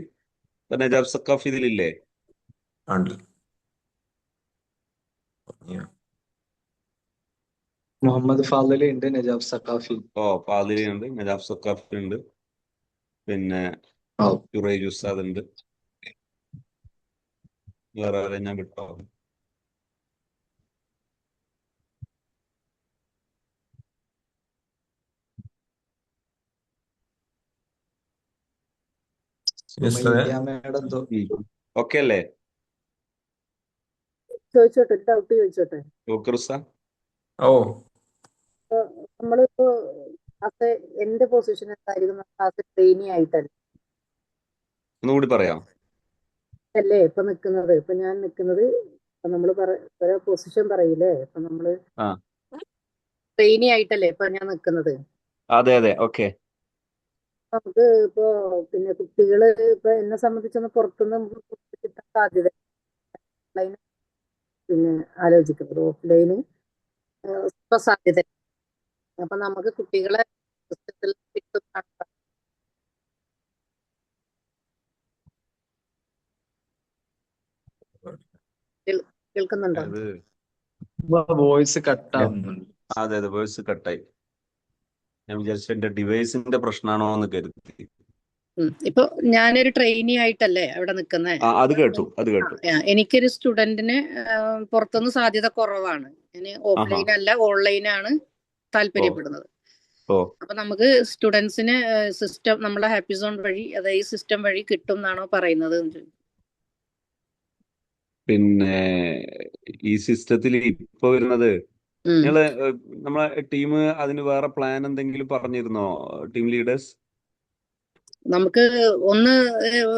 നജാബ് സക്കാഫ് ഇതിലില്ലേ? ഉണ്ട്. മുഹമ്മദ് ഫാദിൽ ഉണ്ട്, നജാബ് സക്കാഫി. ഫാദിലി ഉണ്ട്, നജാബ് സക്കാഫി ഉണ്ട്, പിന്നെ ജുറൈജ് ഉസ്താദ് ഉണ്ട്. വേറെ ആരെ ഞാൻ വിട്ടോ? ഓക്കെ അല്ലേ? ചോദിച്ചോട്ടെ, ഡൗട്ട് ചോദിച്ചോട്ടെ. ഓ, നമ്മളിപ്പോ എന്റെ പൊസിഷൻ എന്തായിരിക്കും? ട്രെയിനി ആയിട്ടല്ലേ ഒന്നുകൂടി പറയാം. അല്ലേ ഇപ്പൊ നിക്കുന്നത്? ഇപ്പൊ ഞാൻ നിക്കുന്നത്, ഇപ്പൊ നമ്മള് ഓരോ പൊസിഷൻ പറയില്ലേ, ഇപ്പൊ നമ്മള് ട്രെയിനി ആയിട്ടല്ലേ ഇപ്പൊ ഞാൻ നിക്കുന്നത്? അതെ അതെ. ഓക്കെ. നമുക്ക് ഇപ്പോ പിന്നെ കുട്ടികള് ഇപ്പൊ എന്നെ സംബന്ധിച്ചൊന്ന് പുറത്തുനിന്ന് കിട്ടാൻ സാധ്യത പിന്നെ ആലോചിക്കുന്നത്, ഓഫ്ലൈന് ഇപ്പൊ സാധ്യത. അപ്പൊ നമുക്ക് കുട്ടികളെ സിസ്റ്റത്തിൽ കിട്ടുന്നതാണ്. കേൾക്കുന്നുണ്ടോ? വോയിസ് കട്ടാവുന്നുണ്ട്. അതെ അതെ, വോയിസ് കട്ടായി. ഞാൻ വിചാരിച്ചു എന്റെ ഡിവൈസിന്റെ പ്രശ്നമാണോ എന്ന് കരുതി. ഇപ്പൊ ഞാനൊരു ട്രെയിനി ആയിട്ടല്ലേ അവിടെ നിൽക്കുന്നത്. അത് കേട്ടു. എനിക്കൊരു സ്റ്റുഡന്റിന് പുറത്തുനിന്ന് സാധ്യത കുറവാണ്. ഞാൻ ഓഫ്ലൈൻ അല്ല ഓൺലൈനാണ് താല്പര്യപ്പെടുന്നത്. അപ്പൊ നമുക്ക് സ്റ്റുഡൻസിന് സിസ്റ്റം നമ്മളെ ഹാപ്പി സോൺ വഴി, അതായത് ഈ സിസ്റ്റം വഴി കിട്ടും എന്നാണോ പറയുന്നത്? പിന്നെ ഈ സിസ്റ്റത്തിൽ ഇപ്പൊ വരുന്നത് നിങ്ങള് നമ്മളെ ടീം അതിന് വേറെ പ്ലാൻ എന്തെങ്കിലും പറഞ്ഞിരുന്നോ, ടീം ലീഡേഴ്സ്? നമുക്ക്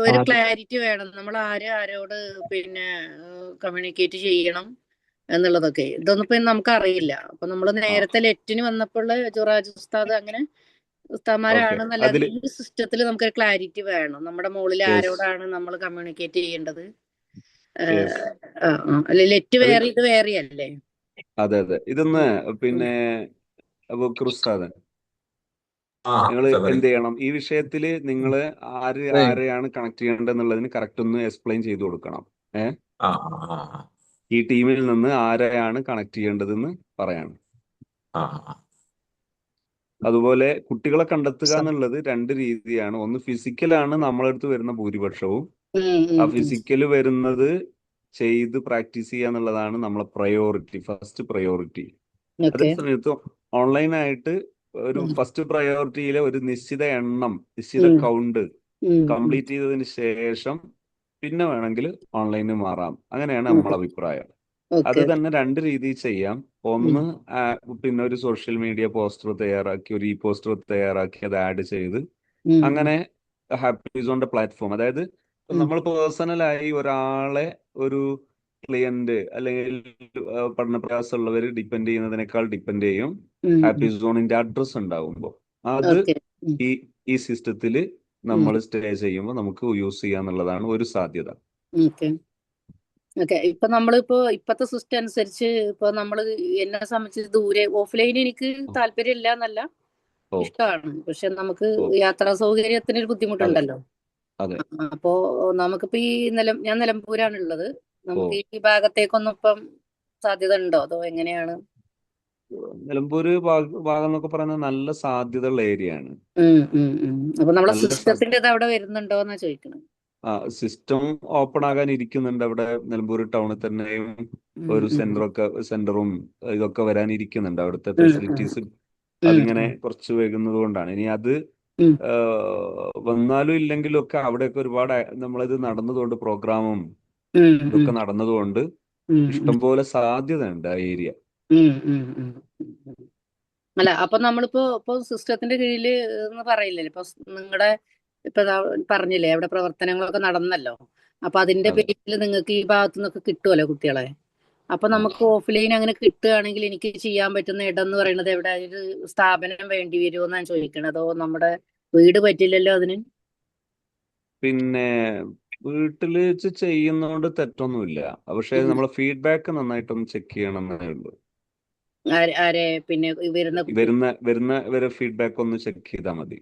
ഒരു ക്ലാരിറ്റി വേണം. നമ്മൾ ആരോട് പിന്നെ കമ്മ്യൂണിക്കേറ്റ് ചെയ്യണം എന്നുള്ളതൊക്കെ. ഇതൊന്നും ഇപ്പൊ നമുക്ക് അറിയില്ല. അപ്പൊ നമ്മൾ നേരത്തെ ലെറ്റിന് വന്നപ്പോൾ ജുറാജ് ഉസ്താദ് അങ്ങനെ ഉസ്താദ്മാരാണെന്നല്ലാതെ ഈ സിസ്റ്റത്തിൽ നമുക്ക് ക്ലാരിറ്റി വേണം. നമ്മുടെ മുകളിൽ ആരോടാണ് നമ്മൾ കമ്മ്യൂണിക്കേറ്റ് ചെയ്യേണ്ടത്? ലെറ്റ് വേറെ, ഇത് വേറെയല്ലേ? അതെ അതെ. ഇതൊന്ന് പിന്നെ ഉസ്താദ് നിങ്ങൾ എന്ത് ചെയ്യണം, ഈ വിഷയത്തില് നിങ്ങൾ ആരെയാണ് കണക്ട് ചെയ്യേണ്ടത് എന്നുള്ളതിന് കറക്റ്റ് ഒന്ന് എക്സ്പ്ലെയിൻ ചെയ്ത് കൊടുക്കണം. ഈ ടീമിൽ നിന്ന് ആരെയാണ് കണക്ട് ചെയ്യേണ്ടതെന്ന് പറയാണ്. അതുപോലെ കുട്ടികളെ കണ്ടെത്തുക എന്നുള്ളത് 2 രീതിയാണ്. ഒന്ന് ഫിസിക്കലാണ് നമ്മളടുത്ത് വരുന്ന ഭൂരിപക്ഷവും. ആ ഫിസിക്കല് വരുന്നത് ചെയ്ത് പ്രാക്ടീസ് ചെയ്യുക എന്നുള്ളതാണ് നമ്മളെ ഫസ്റ്റ് പ്രയോറിറ്റി. ഓക്കെ. അതേസമയത്ത് ഓൺലൈനായിട്ട് ഒരു ഫസ്റ്റ് പ്രയോറിറ്റിയിലെ ഒരു നിശ്ചിത എണ്ണം, നിശ്ചിത കൗണ്ട് കംപ്ലീറ്റ് ചെയ്തതിന് ശേഷം പിന്നെ വേണമെങ്കിൽ ഓൺലൈനിൽ മാറാം. അങ്ങനെയാണ് നമ്മളെ അഭിപ്രായം. അത് ഓക്കെ. തന്നെ രണ്ട് രീതിയിൽ ചെയ്യാം. ഒന്ന് പിന്നെ ഒരു സോഷ്യൽ മീഡിയ പോസ്റ്റർ തയ്യാറാക്കി, ഒരു പോസ്റ്റർ തയ്യാറാക്കി അത് ആഡ് ചെയ്ത് അങ്ങനെ ഹാപ്പി സോണിന്റെ പ്ലാറ്റ്ഫോം, അതായത് നമ്മൾ പേഴ്സണലായി ഒരാളെ, ഒരു ക്ലിയന്റ് അല്ലെങ്കിൽ പഠന പ്രയാസമുള്ളവർ ഡിപ്പെൻഡ് ചെയ്യുന്നതിനേക്കാൾ ഡിപ്പെൻഡ് ചെയ്യും ഹാപ്പി സോണിന്റെ അഡ്രസ് ഉണ്ടാവുമ്പോൾ. അത് ഓക്കെ. ഈ സിസ്റ്റത്തിൽ നമ്മൾ സ്റ്റേ ചെയ്യുമ്പോൾ നമുക്ക് യൂസ് ചെയ്യാന്നുള്ളതാണ് ഒരു സാധ്യത. ഓക്കെ. ഓക്കെ. ഇപ്പൊ നമ്മളിപ്പോ ഇപ്പത്തെ സിസ്റ്റം അനുസരിച്ച് ഇപ്പൊ നമ്മള് എന്നെ സംബന്ധിച്ച് ദൂരെ ഓഫ്ലൈൻ എനിക്ക് താല്പര്യമില്ല എന്നല്ല, ഇഷ്ടമാണ്. പക്ഷെ നമുക്ക് യാത്രാ സൗകര്യത്തിന് ഒരു ബുദ്ധിമുട്ടുണ്ടല്ലോ. അതെ. അപ്പോ നമുക്കിപ്പോ ഞാൻ നിലമ്പൂരാണ് ഉള്ളത്. നമുക്ക് ഈ ഭാഗത്തേക്കൊന്നും ഇപ്പം സാധ്യത ഉണ്ടോ, അതോ എങ്ങനെയാണ്? നിലമ്പൂര് ഭാഗം എന്നൊക്കെ പറയുന്നത് നല്ല സാധ്യതയുള്ള ഏരിയ ആണ്. അപ്പൊ നമ്മളെ സിസ്റ്റത്തിന്റെ ഇത് അവിടെ വരുന്നുണ്ടോ എന്നാ ചോദിക്കണം. സിസ്റ്റം ഓപ്പൺ ആകാൻ ഇരിക്കുന്നുണ്ട് അവിടെ. നിലമ്പൂർ ടൗണിൽ തന്നെയും ഒരു സെന്ററും ഇതൊക്കെ വരാൻ ഇരിക്കുന്നുണ്ട്. അവിടുത്തെ ഫെസിലിറ്റീസ് അതിങ്ങനെ കുറച്ച് വൈകുന്നത് കൊണ്ടാണ്. ഇനി അത് വന്നാലും ഇല്ലെങ്കിലും ഒക്കെ അവിടെയൊക്കെ ഒരുപാട് നമ്മളിത് നടന്നതുകൊണ്ട്, പ്രോഗ്രാമും ഇതൊക്കെ നടന്നതുകൊണ്ട് ഇഷ്ടംപോലെ സാധ്യത ഉണ്ട് ആ ഏരിയ. അല്ല, അപ്പൊ നമ്മളിപ്പോ സിസ്റ്റത്തിന്റെ കീഴില് എന്ന് പറയില്ലല്ലോ. ഇപ്പൊ നിങ്ങളുടെ ഇപ്പൊ പറഞ്ഞില്ലേ അവിടെ പ്രവർത്തനങ്ങളൊക്കെ നടന്നല്ലോ. അപ്പൊ അതിന്റെ പേരിൽ നിങ്ങൾക്ക് ഈ ഭാഗത്തു നിന്നൊക്കെ കിട്ടുമല്ലോ കുട്ടികളെ. അപ്പൊ നമുക്ക് ഓഫ്ലൈൻ അങ്ങനെ കിട്ടുകയാണെങ്കിൽ എനിക്ക് ചെയ്യാൻ പറ്റുന്ന ഇടം എന്ന് പറയുന്നത് എവിടെ? ഒരു സ്ഥാപനം വേണ്ടി വരുമോ എന്നാണ് ചോദിക്കണത്. അതോ നമ്മുടെ വീട് പറ്റില്ലല്ലോ അതിന്? പിന്നെ വീട്ടില് വെച്ച് ചെയ്യുന്നതുകൊണ്ട് തെറ്റൊന്നുമില്ല. പക്ഷെ നമ്മളെ ഫീഡ്ബാക്ക് നന്നായിട്ടൊന്ന് ചെക്ക് ചെയ്യണം എന്നേ ഉള്ളൂ. ആരെ? പിന്നെ വരുന്ന ഫീഡ്ബാക്ക് ഒന്ന് ചെക്ക് ചെയ്താൽ മതി.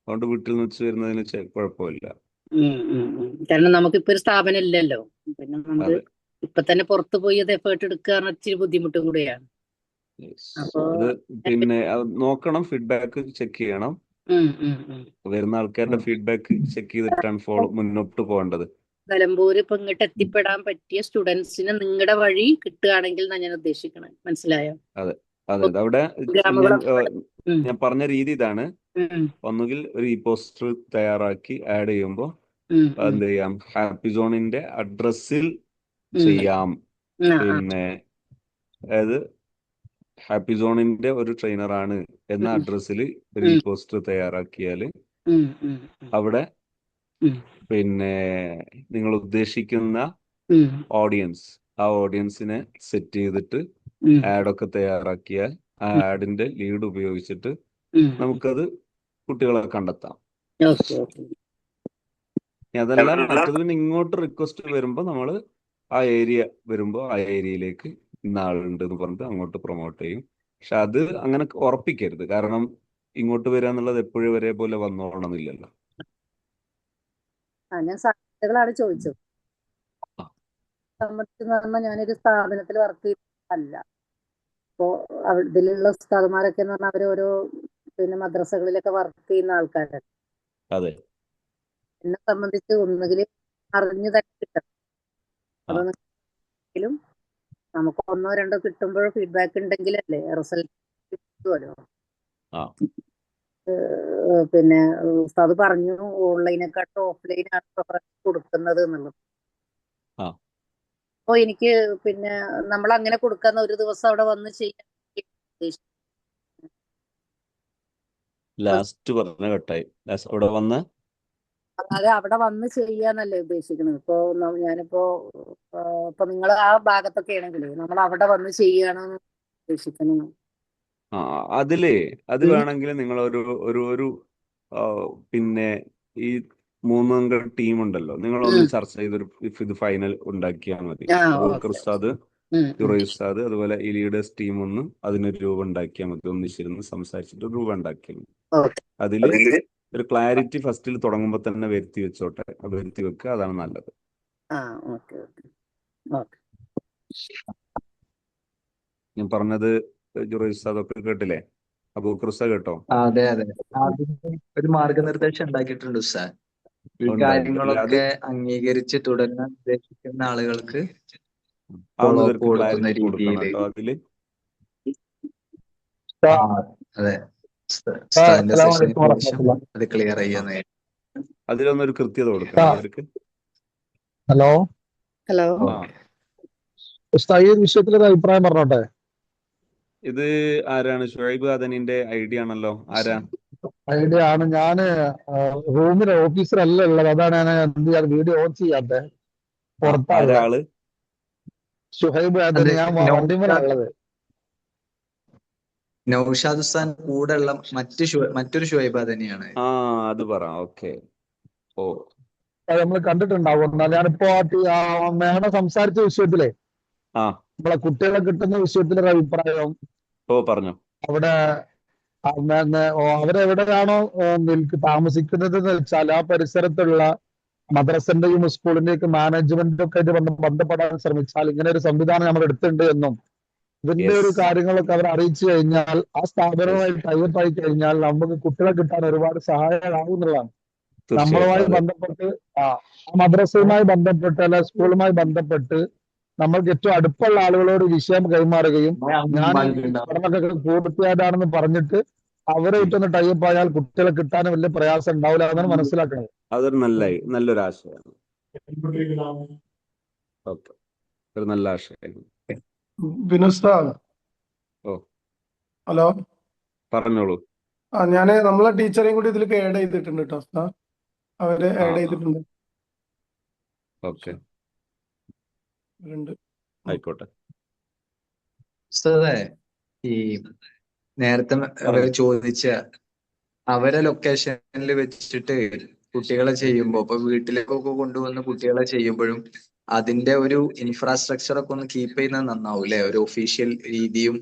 അതുകൊണ്ട് വീട്ടിൽ നിന്ന് വെച്ച് വരുന്നതിന് കുഴപ്പമില്ല. കാരണം നമുക്കിപ്പോ ഒരു സ്ഥാപനം ഇല്ലല്ലോ. പിന്നെ നമുക്ക് ഇപ്പൊ തന്നെ പുറത്തു പോയി അത് എഫേർട്ട് എടുക്കുക ഇച്ചിരി ബുദ്ധിമുട്ടും കൂടിയാണ്. അത് പിന്നെ നോക്കണം, ഫീഡ്ബാക്ക് ചെക്ക് ചെയ്യണം. വരുന്ന ആൾക്കാരുടെ ഫീഡ്ബാക്ക് ചെക്ക് ചെയ്തിട്ടാണ് മുന്നോട്ട് പോകേണ്ടത്. നിലമ്പൂര് ഇപ്പൊ ഇങ്ങോട്ട് എത്തിപ്പെടാൻ പറ്റിയ സ്റ്റുഡൻസിന് നിങ്ങളുടെ വഴി കിട്ടുകയാണെങ്കിൽ ഞാൻ ഉദ്ദേശിക്കണം. മനസ്സിലായോ? അതെ. അവിടെ ഞാൻ പറഞ്ഞ രീതി ഇതാണ്. ഒന്നുകിൽ ഒരു പോസ്റ്റർ തയ്യാറാക്കി ആഡ് ചെയ്യുമ്പോൾ എന്ത് ചെയ്യാം, ഹാപ്പി സോണിന്റെ അഡ്രസ്സിൽ ചെയ്യാം. പിന്നെ അതായത് ഹാപ്പി സോണിന്റെ ഒരു ട്രെയിനറാണ് എന്ന അഡ്രസ്സിൽ ഒരു പോസ്റ്റർ തയ്യാറാക്കിയാൽ അവിടെ പിന്നെ നിങ്ങൾ ഉദ്ദേശിക്കുന്ന ഓഡിയൻസ്, ആ ഓഡിയൻസിനെ സെറ്റ് ചെയ്തിട്ട് ആഡൊക്കെ തയ്യാറാക്കിയാൽ ആ ആഡിന്റെ ലീഡ് ഉപയോഗിച്ചിട്ട് നമുക്കത് കുട്ടികളെ കണ്ടെത്താം. അതല്ല മറ്റത് പിന്നെ ഇങ്ങോട്ട് റിക്വസ്റ്റ് വരുമ്പോൾ നമ്മൾ ആ ഏരിയ വരുമ്പോൾ ആ ഏരിയയിലേക്ക് ഇന്ന ആളുണ്ട് എന്ന് പറഞ്ഞിട്ട് അങ്ങോട്ട് പ്രൊമോട്ട് ചെയ്യും. പക്ഷെ അത് അങ്ങനെ ഉറപ്പിക്കരുത്. കാരണം ഇങ്ങോട്ട് വരിക എന്നുള്ളത് എപ്പോഴും ഒരേപോലെ വന്നോളണമെന്നില്ലല്ലോ. ഞാൻ സാധ്യതകളാണ് ചോദിച്ചത്. സംബന്ധിച്ചെന്ന് പറഞ്ഞാൽ ഞാനൊരു സ്ഥാപനത്തിൽ വർക്ക് ചെയ്യുന്നതല്ല. അപ്പോ ഇതിലുള്ള ഉസ്താദുമാരൊക്കെ എന്ന് പറഞ്ഞാൽ അവര് ഓരോ പിന്നെ മദ്രസകളിലൊക്കെ വർക്ക് ചെയ്യുന്ന ആൾക്കാരാണ്. എന്നെ സംബന്ധിച്ച് ഒന്നുകിൽ അറിഞ്ഞു തന്നെ കിട്ടണം. അതൊന്നും നമുക്ക് ഒന്നോ രണ്ടോ കിട്ടുമ്പോഴോ ഫീഡ്ബാക്ക് ഉണ്ടെങ്കിലല്ലേ റിസൾട്ട് കിട്ടുമല്ലോ. പിന്നെ ഉസ്താദ് പറഞ്ഞു ഓൺലൈനെക്കാട്ടും ഓഫ്ലൈനാണ് പ്രിഫറൻസ് കൊടുക്കുന്നത് എന്നുള്ളത്. അപ്പൊ എനിക്ക് പിന്നെ നമ്മൾ അങ്ങനെ കൊടുക്കുന്ന ഒരു ദിവസം അവിടെ വന്ന് ചെയ്യാൻ അത് അവിടെ വന്ന് ചെയ്യാന്നല്ലേ ഉദ്ദേശിക്കുന്നത്. ഇപ്പൊ ഞാനിപ്പോ ഇപ്പൊ നിങ്ങൾ ആ ഭാഗത്തൊക്കെ ആണെങ്കിലേ നമ്മൾ അവിടെ വന്ന് ചെയ്യാനാണ് ഉദ്ദേശിക്കുന്നത്. അത് വേണമെങ്കിൽ നിങ്ങൾ ഒരു പിന്നെ ഈ 3 അംഗ ടീം ഉണ്ടല്ലോ, നിങ്ങളൊന്ന് ചർച്ച ചെയ്തൊരു ഇത് ഫൈനൽ ഉണ്ടാക്കിയാൽ മതി. അബൂബക്കർ ഉസ്താദ്, ജുറൈജ് ഉസ്താദ്, അതുപോലെ ഈ ലീഡേഴ്സ് ടീം ഒന്ന് അതിനൊരു രൂപം ഉണ്ടാക്കിയാൽ മതി. ഒന്നിച്ചിരുന്ന് സംസാരിച്ചിട്ട് ഒരു രൂപം ഉണ്ടാക്കിയാൽ മതി. അതില് ഒരു ക്ലാരിറ്റി ഫസ്റ്റിൽ തുടങ്ങുമ്പോൾ തന്നെ വരുത്തി വെച്ചോട്ടെ. വരുത്തി വെക്കുക, അതാണ് നല്ലത്. ഞാൻ പറഞ്ഞത് ജുറൈജ് ഉസ്താദ് ഒക്കെ കേട്ടില്ലേ? അബൂബക്കർ ഉസ്താദ് കേട്ടോ? അതെ. ഒരു മാർഗനിർദ്ദേശം ഉണ്ടാക്കിയിട്ടുണ്ട് ഉസ്താദ്. ഈ കാര്യങ്ങളൊക്കെ അംഗീകരിച്ച് തുടരാൻ ഉദ്ദേശിക്കുന്ന ആളുകൾക്ക് അതൊന്ന് ഫോളോ അപ്പ് ഇവർക്ക് കൊടുക്കുന്ന ക്ലാരിറ്റി കൊടുക്കണം രീതിയിൽ. കേട്ടോ അതില്. അതെ, അസ്സലാമു ഉസ്താദിന്റെ സെഷന് അലൈക്കും ശേഷം വറഹ്മത്തുള്ളാഹി. അത് ക്ലിയർ ചെയ്യുന്ന. അതിലൊന്നൊരു കൃത്യത കൊടുക്കണം ഇവർക്ക്. Hello hello. ആ ഉസ്താദ്, ഈ വിഷയത്തിൽ ഒരു അഭിപ്രായം പറഞ്ഞോട്ടെ. ഇത് ആരാണ്? ഷുഹൈബ് അദനിന്റെ ഐഡിയ ആണല്ലോ. ആരാ? ഐഡിയ ആണ്. ഞാന് റൂമിലെ ഓഫീസിലല്ല ഉള്ളത്, അതാണ് ഞാൻ എന്ത് ചെയ്യാറ് വീഡിയോ ഓൺ ചെയ്യാത്തെ. ആരാ പുറത്താണുള്ളത്. ആള്? ഷുഹൈബ് അത് ആദനി. ഞാൻ വണ്ടിമേലുള്ളത്. നൗഷാദ് ഉസ്താൻ കൂടെ ഉള്ള മറ്റൊരു ഷുഹൈബ തന്നെയാണ്. ആ അത് പറ. ഓക്കെ. ഓ അത് നമ്മൾ കണ്ടിട്ടുണ്ടാവും. എന്നാൽ ഞാനിപ്പോ മേഡം സംസാരിച്ച വിഷയത്തിലെ ആ നമ്മളെ കുട്ടികളെ കിട്ടുന്ന വിഷയത്തിലൊരു അഭിപ്രായം. ഓ പറഞ്ഞോ. അവിടെ അവരെവിടെയാണോ താമസിക്കുന്നത് എന്ന് വെച്ചാൽ ആ പരിസരത്തുള്ള മദ്രസന്റെയും സ്കൂളിന്റെയും ഒക്കെ മാനേജ്മെന്റും ഒക്കെ ആയിട്ട് ബന്ധപ്പെടാൻ ശ്രമിച്ചാൽ ഇങ്ങനെ ഒരു സംവിധാനം നമ്മൾ എടുത്തിട്ടുണ്ട് എന്നും ഇതിന്റെ ഒരു യെസ് കാര്യങ്ങളൊക്കെ അവർ അറിയിച്ചു കഴിഞ്ഞാൽ ആ യെസ് സ്ഥാപനവുമായി ടൈപ്പ് ആയി കഴിഞ്ഞാൽ നമുക്ക് കുട്ടികളെ കിട്ടാൻ ഒരുപാട് സഹായമാകും എന്നുള്ളതാണ്. നമ്മളുമായി തീർച്ചയായിട്ടും. അതെ ബന്ധപ്പെട്ട് ആ മദ്രസയുമായി ബന്ധപ്പെട്ട് അല്ല സ്കൂളുമായി ബന്ധപ്പെട്ട് നമ്മൾക്ക് ഏറ്റവും അടുപ്പുള്ള ആളുകളോട് വിഷയം കൈമാറുകയും ഞാൻ ഈ പഠനമൊക്കെ പൂർത്തിയായതാണെന്ന് പറഞ്ഞിട്ട് അവരായിട്ടൊന്ന് ടൈപ്പ് ആയാൽ കുട്ടികളെ കിട്ടാൻ വലിയ പ്രയാസം ഉണ്ടാവില്ല എന്നാണ് മനസ്സിലാക്കുന്നത്. അതൊരു നല്ലൊരു ആശയമാണ്. ഓക്കെ, ഒരു നല്ല ആശയമാണ്. പിന്നെ ഉസ്താദ്, ഓ ഹലോ. പറഞ്ഞോളൂ. ഞാന് നമ്മളെ ടീച്ചറെയും കൂടി ഇതിലേക്ക് ആഡ് ചെയ്തിട്ടുണ്ട് കേട്ടോ ഉസ്താദ്. അവരെ ആഡ് ചെയ്തിട്ടുണ്ട്. ഓക്കെ, ഉണ്ട്. ആയിക്കോട്ടെ. ഉസ്താദേ, ഈ നേരത്തെ അവര് ചോദിച്ച അവരെ ലൊക്കേഷനിൽ വെച്ചിട്ട് കുട്ടികളെ ചെയ്യുമ്പോ ഇപ്പൊ വീട്ടിലേക്കൊക്കെ കൊണ്ടുവന്ന് കുട്ടികളെ ചെയ്യുമ്പോഴും അതിന്റെ ഒരു ഇൻഫ്രാസ്ട്രക്ചർ ഒക്കെ ഒന്ന് കീപ്പ് ചെയ്യുന്നത് നന്നാവും അല്ലെ? ഒരു ഒഫീഷ്യൽ രീതിയും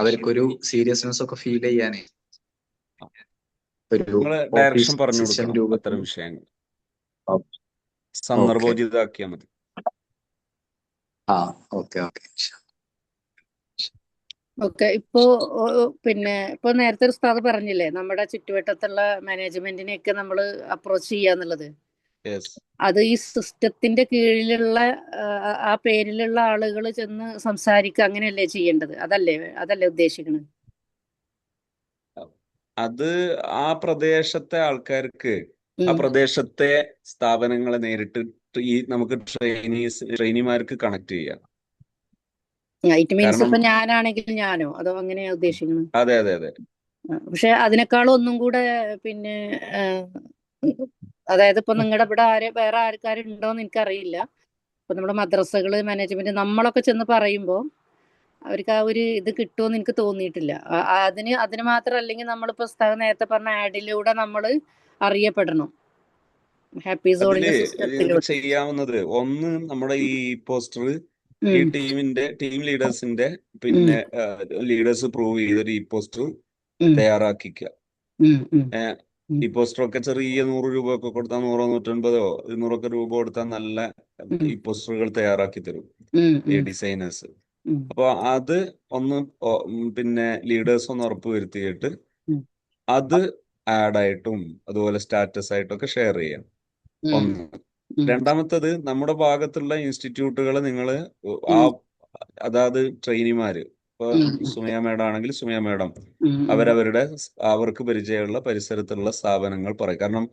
അവർക്കൊരു സീരിയസ്നെസ് ഒക്കെ ഫീൽ ചെയ്യാനേ ഒരു നിങ്ങള് ഡയറക്ഷൻ ഓഫീസ് പറഞ്ഞു സിസ്റ്റം കൊടുക്കണം. രൂപത്തിൽ. അത്തരം വിഷയങ്ങൾ സന്ദർഭോചിതമാക്കിയാൽ മതി. ഓക്കെ. ഓക്കെ. ഇപ്പൊ നേരത്തെ ഒരു ഉസ്താദ് പറഞ്ഞില്ലേ നമ്മുടെ ചുറ്റുവട്ടത്തുള്ള മാനേജ്മെന്റിനെയൊക്കെ നമ്മൾ അപ്രോച്ച് ചെയ്യാന്നുള്ളത്. അത് ഈ സിസ്റ്റത്തിന്റെ കീഴിലുള്ള ആ പേരിലുള്ള ആളുകൾ ചെന്ന് സംസാരിക്കുക അങ്ങനെയല്ലേ ചെയ്യേണ്ടത്? അതല്ലേ ഉദ്ദേശിക്കുന്നത്? അത് ആ പ്രദേശത്തെ ആൾക്കാർക്ക് ആ പ്രദേശത്തെ സ്ഥാപനങ്ങളെ നേരിട്ട് ഈ നമുക്ക് ട്രെയിനിമാർക്ക് കണക്ട് ചെയ്യാം. ഇറ്റ് മീൻസ് ഇപ്പൊ ഞാനാണെങ്കിൽ ഞാനോ അതോ അങ്ങനെയാ ഉദ്ദേശിക്കുന്നത്? അതെ. പക്ഷെ അതിനേക്കാളും ഒന്നും കൂടെ അതായത് ഇപ്പൊ നിങ്ങളുടെ ഇവിടെ വേറെ ആൾക്കാരുണ്ടോന്ന് എനിക്കറിയില്ല. ഇപ്പൊ നമ്മുടെ മദ്രസകള് മാനേജ്മെന്റ് നമ്മളൊക്കെ ചെന്ന് പറയുമ്പോ അവർക്ക് ആ ഒരു ഇത് കിട്ടുമെന്ന് എനിക്ക് തോന്നിയിട്ടില്ല. അതിന് മാത്രം അല്ലെങ്കിൽ നമ്മളിപ്പോ നേരത്തെ പറഞ്ഞ ആഡിലൂടെ നമ്മൾ അറിയപ്പെടണം. ഹാപ്പി സോണിന്റെ സിസ്റ്റത്തിലൂടെ ചെയ്യാവുന്നത് ഒന്ന് നമ്മുടെ ഈ പോസ്റ്റർ ഈ ടീം ലീഡേഴ്സിന്റെ പിന്നെ ലീഡേഴ്സ് പ്രൂവ് ചെയ്തൊരു ഈ പോസ്റ്റർ തയ്യാറാക്കിക്കുക. ഈ പോസ്റ്റർ ഒക്കെ ചെറിയ 100 രൂപ ഒക്കെ കൊടുത്താൽ 100, 150, 200 രൂപ കൊടുത്താൽ നല്ല ഈ പോസ്റ്ററുകൾ തയ്യാറാക്കി തരും ഈ ഡിസൈനേഴ്സ്. അപ്പൊ അത് ഒന്ന് പിന്നെ ലീഡേഴ്സ് ഒന്ന് ഉറപ്പ് വരുത്തിയിട്ട് അത് ആഡായിട്ടും അതുപോലെ സ്റ്റാറ്റസ് ആയിട്ടും ഒക്കെ ഷെയർ ചെയ്യാം. ഒന്ന്. രണ്ടാമത്തത് നമ്മുടെ ഭാഗത്തുള്ള ഇൻസ്റ്റിറ്റ്യൂട്ടുകൾ നിങ്ങൾ അതായത് ട്രെയിനിമാര് ഇപ്പൊ സുമയ മേഡം ആണെങ്കിൽ സുമയ മേഡം അവർക്ക് പരിചയമുള്ള പരിസരത്തുള്ള സ്ഥാപനങ്ങൾ പറയും. കാരണം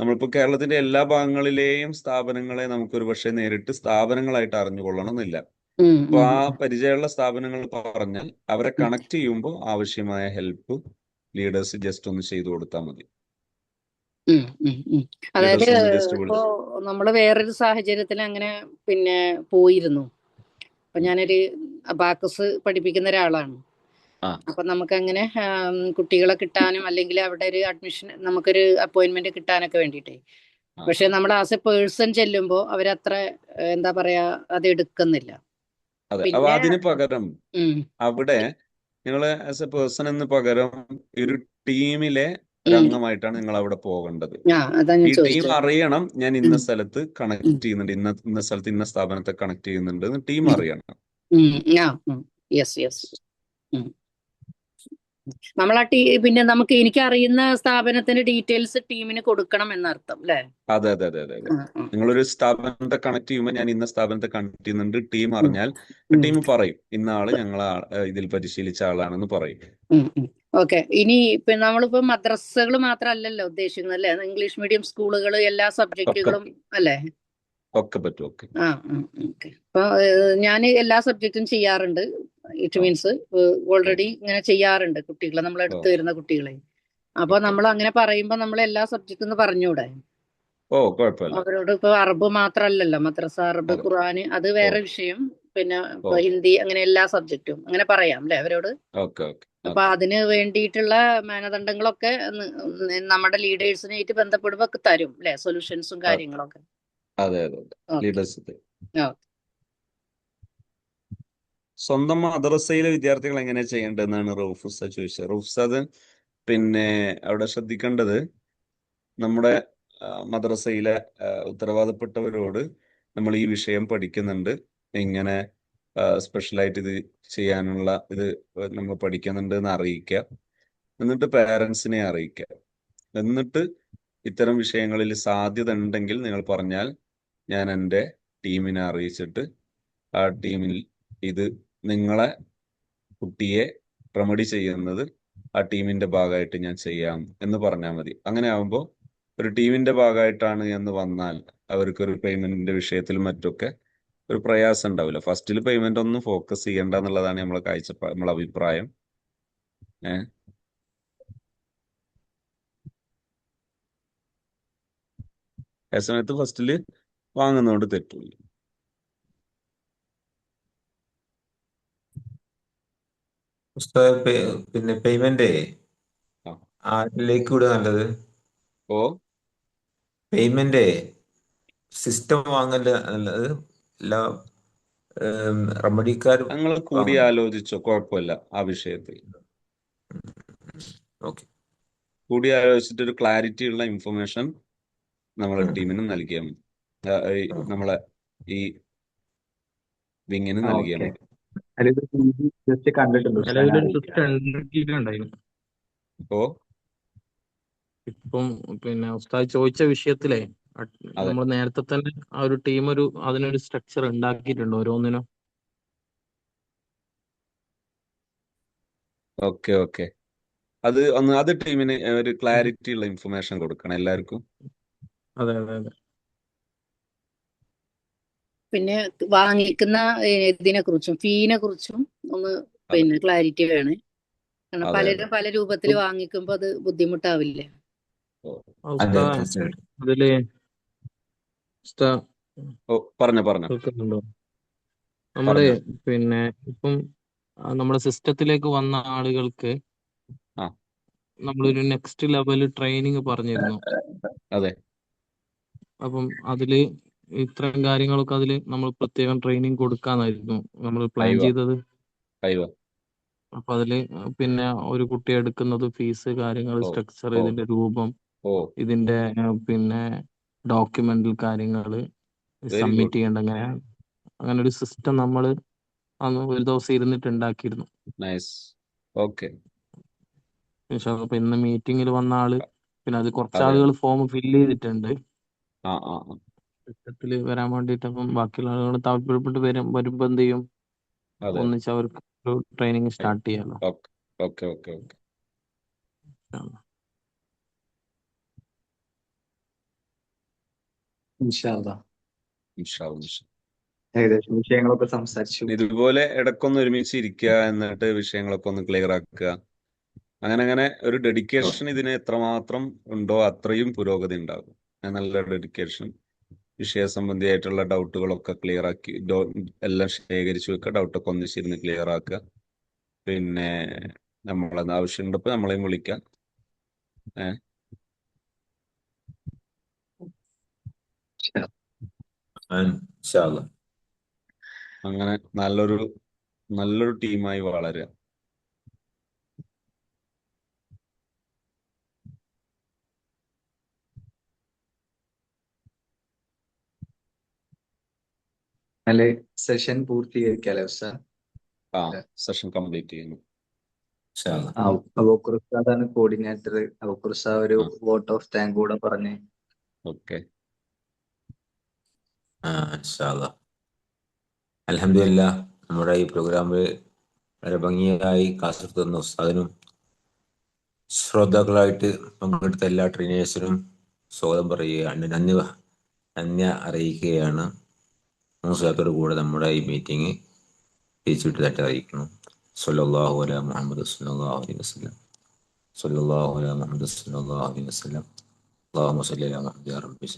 നമ്മളിപ്പോ കേരളത്തിന്റെ എല്ലാ ഭാഗങ്ങളിലെയും സ്ഥാപനങ്ങളെ നമുക്കൊരു പക്ഷേ നേരിട്ട് സ്ഥാപനങ്ങളായിട്ട് അറിഞ്ഞുകൊള്ളണമെന്നില്ല. അപ്പൊ ആ പരിചയമുള്ള സ്ഥാപനങ്ങൾ പറഞ്ഞാൽ അവരെ കണക്ട് ചെയ്യുമ്പോൾ ആവശ്യമായ ഹെൽപ്പ് ലീഡേഴ്സ് ജസ്റ്റ് ഒന്ന് ചെയ്തു കൊടുത്താൽ മതി. അതായത് ഇപ്പോ നമ്മള് വേറൊരു സാഹചര്യത്തിൽ അങ്ങനെ പോയിരുന്നു. അപ്പൊ ഞാനൊരു അബാക്കസ് പഠിപ്പിക്കുന്ന ഒരാളാണ്. അപ്പൊ നമുക്ക് അങ്ങനെ കുട്ടികളെ കിട്ടാനും അല്ലെങ്കിൽ അവിടെ ഒരു അഡ്മിഷൻ നമുക്കൊരു അപ്പോയിന്റ്മെന്റ് കിട്ടാനൊക്കെ വേണ്ടിയിട്ടേ. പക്ഷെ നമ്മൾ ആസ് എ പേഴ്സൺ ചെല്ലുമ്പോ അവരത്ര എന്താ പറയാ അത് എടുക്കുന്നില്ല. അതിന് പകരം അവിടെ നിങ്ങൾ ആസ് എ പേഴ്സൺ എന്ന് പകരം ഒരു ടീമിലെ അംഗമായിട്ടാണ് നിങ്ങൾ അവിടെ പോകേണ്ടത്. ഈ ടീം അറിയണം ഞാൻ ഇന്ന സ്ഥലത്ത് കണക്ട് ചെയ്യുന്നുണ്ട്, ഇന്ന സ്ഥലത്ത് ഇന്ന സ്ഥാപനത്തെ കണക്ട് ചെയ്യുന്നുണ്ട് ടീം അറിയണം. നമ്മൾ ആ പിന്നെ നമുക്ക് എനിക്കറിയുന്ന സ്ഥാപനത്തിന്റെ ഡീറ്റെയിൽസ് ടീമിന് കൊടുക്കണം എന്നർത്ഥം അല്ലേ? അതെ അതെ അതെ അതെ അതെ. നിങ്ങളൊരു സ്ഥാപനത്തെ കണക്ട് ചെയ്യുമ്പോൾ ഞാൻ ഇന്ന സ്ഥാപനത്തെ കണക്ട് ചെയ്യുന്നുണ്ട്, ടീം അറിഞ്ഞാൽ ടീം പറയും ഇന്ന ആള് ഞങ്ങളെ ഇതിൽ പരിശീലിച്ച ആളാണെന്ന് പറയും. ഓക്കെ. ഇനി ഇപ്പൊ നമ്മളിപ്പോ മദ്രസകൾ മാത്രമല്ലല്ലോ ഉദ്ദേശിക്കുന്നത് അല്ലേ? ഇംഗ്ലീഷ് മീഡിയം സ്കൂളുകൾ എല്ലാ സബ്ജക്റ്റുകളും അല്ലേ? ഒക്കെ പറ്റും. ഓക്കെ. ഓക്കെ. അപ്പൊ ഞാൻ എല്ലാ സബ്ജക്റ്റും ചെയ്യാറുണ്ട്. ഇറ്റ് മീൻസ് ഓൾറെഡി ഇങ്ങനെ ചെയ്യാറുണ്ട് കുട്ടികളെ, നമ്മൾ എടുത്തു വരുന്ന കുട്ടികളെ. അപ്പൊ നമ്മൾ അങ്ങനെ പറയുമ്പോ നമ്മൾ എല്ലാ സബ്ജക്റ്റും ഒന്ന് പറഞ്ഞൂടെ? കുഴപ്പമില്ല. അവരോട് ഇപ്പൊ അറബ് മാത്രല്ലല്ലോ, മദ്രസ അറബ്, ഖുർആന് അത് വേറെ വിഷയം, പിന്നെ ഇപ്പൊ ഹിന്ദി, അങ്ങനെ എല്ലാ സബ്ജക്റ്റും അങ്ങനെ പറയാം അല്ലെ അവരോട്? അപ്പൊ അതിന് വേണ്ടിയിട്ടുള്ള മാനദണ്ഡങ്ങളൊക്കെ നമ്മുടെ ലീഡേഴ്സിനായിട്ട് ബന്ധപ്പെടുമ്പോ തരും അല്ലെ, സൊല്യൂഷൻസും കാര്യങ്ങളൊക്കെ. അതെ അതെ ലീഡേഴ്സ്. സ്വന്തം മദ്രസയിലെ വിദ്യാർത്ഥികൾ എങ്ങനെ ചെയ്യേണ്ടതെന്നാണ് റൂഫുസ ചോദിച്ചത്. റൂഫുസ പിന്നെ അവിടെ ശ്രദ്ധിക്കേണ്ടത്, നമ്മുടെ മദ്രസയിലെ ഉത്തരവാദപ്പെട്ടവരോട് നമ്മൾ ഈ വിഷയം പഠിക്കുന്നുണ്ട്, ഇങ്ങനെ സ്പെഷ്യലായിട്ട് ഇത് ചെയ്യാനുള്ള ഇത് നമ്മൾ പഠിക്കുന്നുണ്ട് എന്ന് അറിയിക്കുക. എന്നിട്ട് പേരൻസിനെ അറിയിക്കുക. എന്നിട്ട് ഇത്തരം വിഷയങ്ങളിൽ സാധ്യത ഉണ്ടെങ്കിൽ നിങ്ങൾ പറഞ്ഞാൽ ഞാൻ എൻ്റെ ടീമിനെ അറിയിച്ചിട്ട് ആ ടീമിൽ ഇത് നിങ്ങളെ കുട്ടിയെ റെമഡി ചെയ്യുന്നത് ആ ടീമിന്റെ ഭാഗമായിട്ട് ഞാൻ ചെയ്യാം എന്ന് പറഞ്ഞാൽ മതി. അങ്ങനെ ആകുമ്പോൾ ഒരു ടീമിന്റെ ഭാഗമായിട്ടാണ് എന്ന് വന്നാൽ അവർക്കൊരു പേയ്മെന്റിന്റെ വിഷയത്തിലും മറ്റൊക്കെ ഒരു പ്രയാസം ഉണ്ടാവില്ല. ഫസ്റ്റിൽ പേയ്മെന്റ് ഒന്നും ഫോക്കസ് ചെയ്യേണ്ട എന്നുള്ളതാണ് നമ്മളെ അഭിപ്രായം. ആ സമയത്ത് ഫസ്റ്റില് വാങ്ങുന്നതുകൊണ്ട് തെറ്റില്ല. പിന്നെ പേയ്മെന്റ് ആരിലേക്ക് വിടുക നല്ലത്? പേയ്മെന്റ് സിസ്റ്റം വാങ്ങല് നല്ലത്? റെമഡിക്കാർ ഞങ്ങൾ കൂടി ആലോചിച്ചോ, കുഴപ്പമില്ല ആ വിഷയത്തിൽ. കൂടി ആലോചിച്ചിട്ട് ഒരു ക്ലാരിറ്റി ഉള്ള ഇൻഫർമേഷൻ നമ്മളെ ടീമിന് നൽകിയാൽ മതി, നമ്മളെ ഈ വിങ്ങിന് നൽകിയാൽ മതി. ഇപ്പം പിന്നെ ഉസ്താദ് ചോദിച്ച വിഷയത്തിലെ നമ്മൾ നേരത്തെ തന്നെ ആ ഒരു ടീം അതിനൊരു സ്ട്രക്ചർ ഉണ്ടാക്കിയിട്ടുണ്ട് ഓരോന്നിനും. ഓക്കെ. അത് ടീമിന് ഒരു ക്ലാരിറ്റി ഉള്ള ഇൻഫർമേഷൻ കൊടുക്കണം എല്ലാവർക്കും. അതെ. പിന്നെ വാങ്ങിക്കുന്ന ഇതിനെ കുറിച്ചും ഫീനെ കുറിച്ചും ഒന്ന് പിന്നെ ക്ലാരിറ്റി വേണം. കാരണം പലരും പല രൂപത്തിൽ വാങ്ങിക്കുമ്പോ അത് ബുദ്ധിമുട്ടാവില്ലേ? അതില് പറഞ്ഞോ. നമ്മള് പിന്നെ ഇപ്പം നമ്മുടെ സിസ്റ്റത്തിലേക്ക് വന്ന ആളുകൾക്ക് നമ്മളൊരു നെക്സ്റ്റ് ലെവൽ ട്രെയിനിങ് പറഞ്ഞിരുന്നു. അതെ. അപ്പം അതില് ഇത്തരം കാര്യങ്ങളൊക്കെ അതില് നമ്മൾ പ്രത്യേകം ട്രെയിനിങ് കൊടുക്കാന്നായിരുന്നു നമ്മൾ പ്ലാൻ ചെയ്തത്. അപ്പൊ അതില് പിന്നെ ഒരു കുട്ടി എടുക്കുന്നത് ഫീസ്, കാര്യങ്ങൾ, സ്ട്രക്ചർ, ഇതിന്റെ രൂപം, ഇതിന്റെ പിന്നെ ഡോക്യുമെന്റൽ കാര്യങ്ങള്, സബ്മിറ്റ് ചെയ്യേണ്ട അങ്ങനെ ഒരു സിസ്റ്റം നമ്മൾ അന്ന് ഒരു ദിവസം ഇരുന്നിട്ട് ഉണ്ടാക്കിയിരുന്നു. അപ്പൊ ഇന്ന് മീറ്റിംഗിൽ വന്ന ആള് പിന്നെ അത് കുറച്ചാളുകൾ ഫോം ഫില്ല് ചെയ്തിട്ടുണ്ട് സിസ്റ്റത്തിൽ വരാൻ വേണ്ടിയിട്ട്. അപ്പം ബാക്കിയുള്ള ആളുകൾ താല്പര്യപ്പെട്ട് വരുമ്പോ എന്ത് ചെയ്യും, ഒന്നിച്ച് അവർക്ക് ഒരു ട്രെയിനിങ് സ്റ്റാർട്ട് ചെയ്യാലോ. ഏകദേശം വിഷയങ്ങളൊക്കെ സംസാരിച്ചു. ഇതുപോലെ ഇടക്കൊന്ന് ഒരുമിച്ച് ഇരിക്കുക, എന്നിട്ട് വിഷയങ്ങളൊക്കെ ഒന്ന് ക്ലിയർ ആക്കുക. അങ്ങനെ ഒരു ഡെഡിക്കേഷൻ ഇതിന് എത്രമാത്രം ഉണ്ടോ അത്രയും പുരോഗതി ഉണ്ടാകും. നല്ല ഡെഡിക്കേഷൻ, വിഷയ സംബന്ധിയായിട്ടുള്ള ഡൗട്ടുകളൊക്കെ ക്ലിയർ ആക്കി എല്ലാം ശേഖരിച്ചു വെക്കുക, ഡൗട്ടൊക്കെ ഒന്നിച്ചിരുന്ന് ക്ലിയർ ആക്കുക. പിന്നെ നമ്മളത് ആവശ്യമുണ്ടപ്പോൾ നമ്മളെയും വിളിക്കാം. അങ്ങനെ നല്ലൊരു ടീമായി വളരുക. സെഷൻ പൂർത്തീകരിക്കാലോ സാർ? സെഷൻ കംപ്ലീറ്റ് ചെയ്യുന്നു. ഇൻഷാ അല്ലാ. അബൂബക്കർ ഉസ്താദാണ് കോർഡിനേറ്റർ. അബൂബക്കർ ഉസ്താദ് ഒരു വോട്ട് ഓഫ് താങ്ക് കൂടെ പറഞ്ഞ്. ഓക്കെ. ഇൻഷാ അല്ലാ. അൽഹംദുലില്ലാ, നമ്മുടെ ഈ പ്രോഗ്രാമിൽ വളരെ ഭംഗിയായി ക്ലാസ് എടുത്തു തന്ന ഉസ്താദിനും ശ്രോതാക്കളായിട്ട് പങ്കെടുത്ത എല്ലാ ട്രെയിനേഴ്സിനും സ്വാഗതം പറയുകയാണ്, നന്ദി അറിയിക്കുകയാണ്. മുസ്ലിത്തോടു കൂടെ നമ്മുടെ ഈ മീറ്റിംഗ് തിരിച്ചുവിട്ടതായിട്ട് അറിയിക്കുന്നു. സ്വല്ലല്ലാഹു അലാ മുഹമ്മദ് സ്വല്ലല്ലാഹു അലൈഹി വസല്ലം. സ്വല്ലല്ലാഹു അലാ മുഹമ്മദ് സ്വല്ലല്ലാഹു അലൈഹി വസല്ലം. അല്ലാഹുമ്മ സ്വല്ലി അലാ മുഹമ്മദ് യാ റബ്ബി.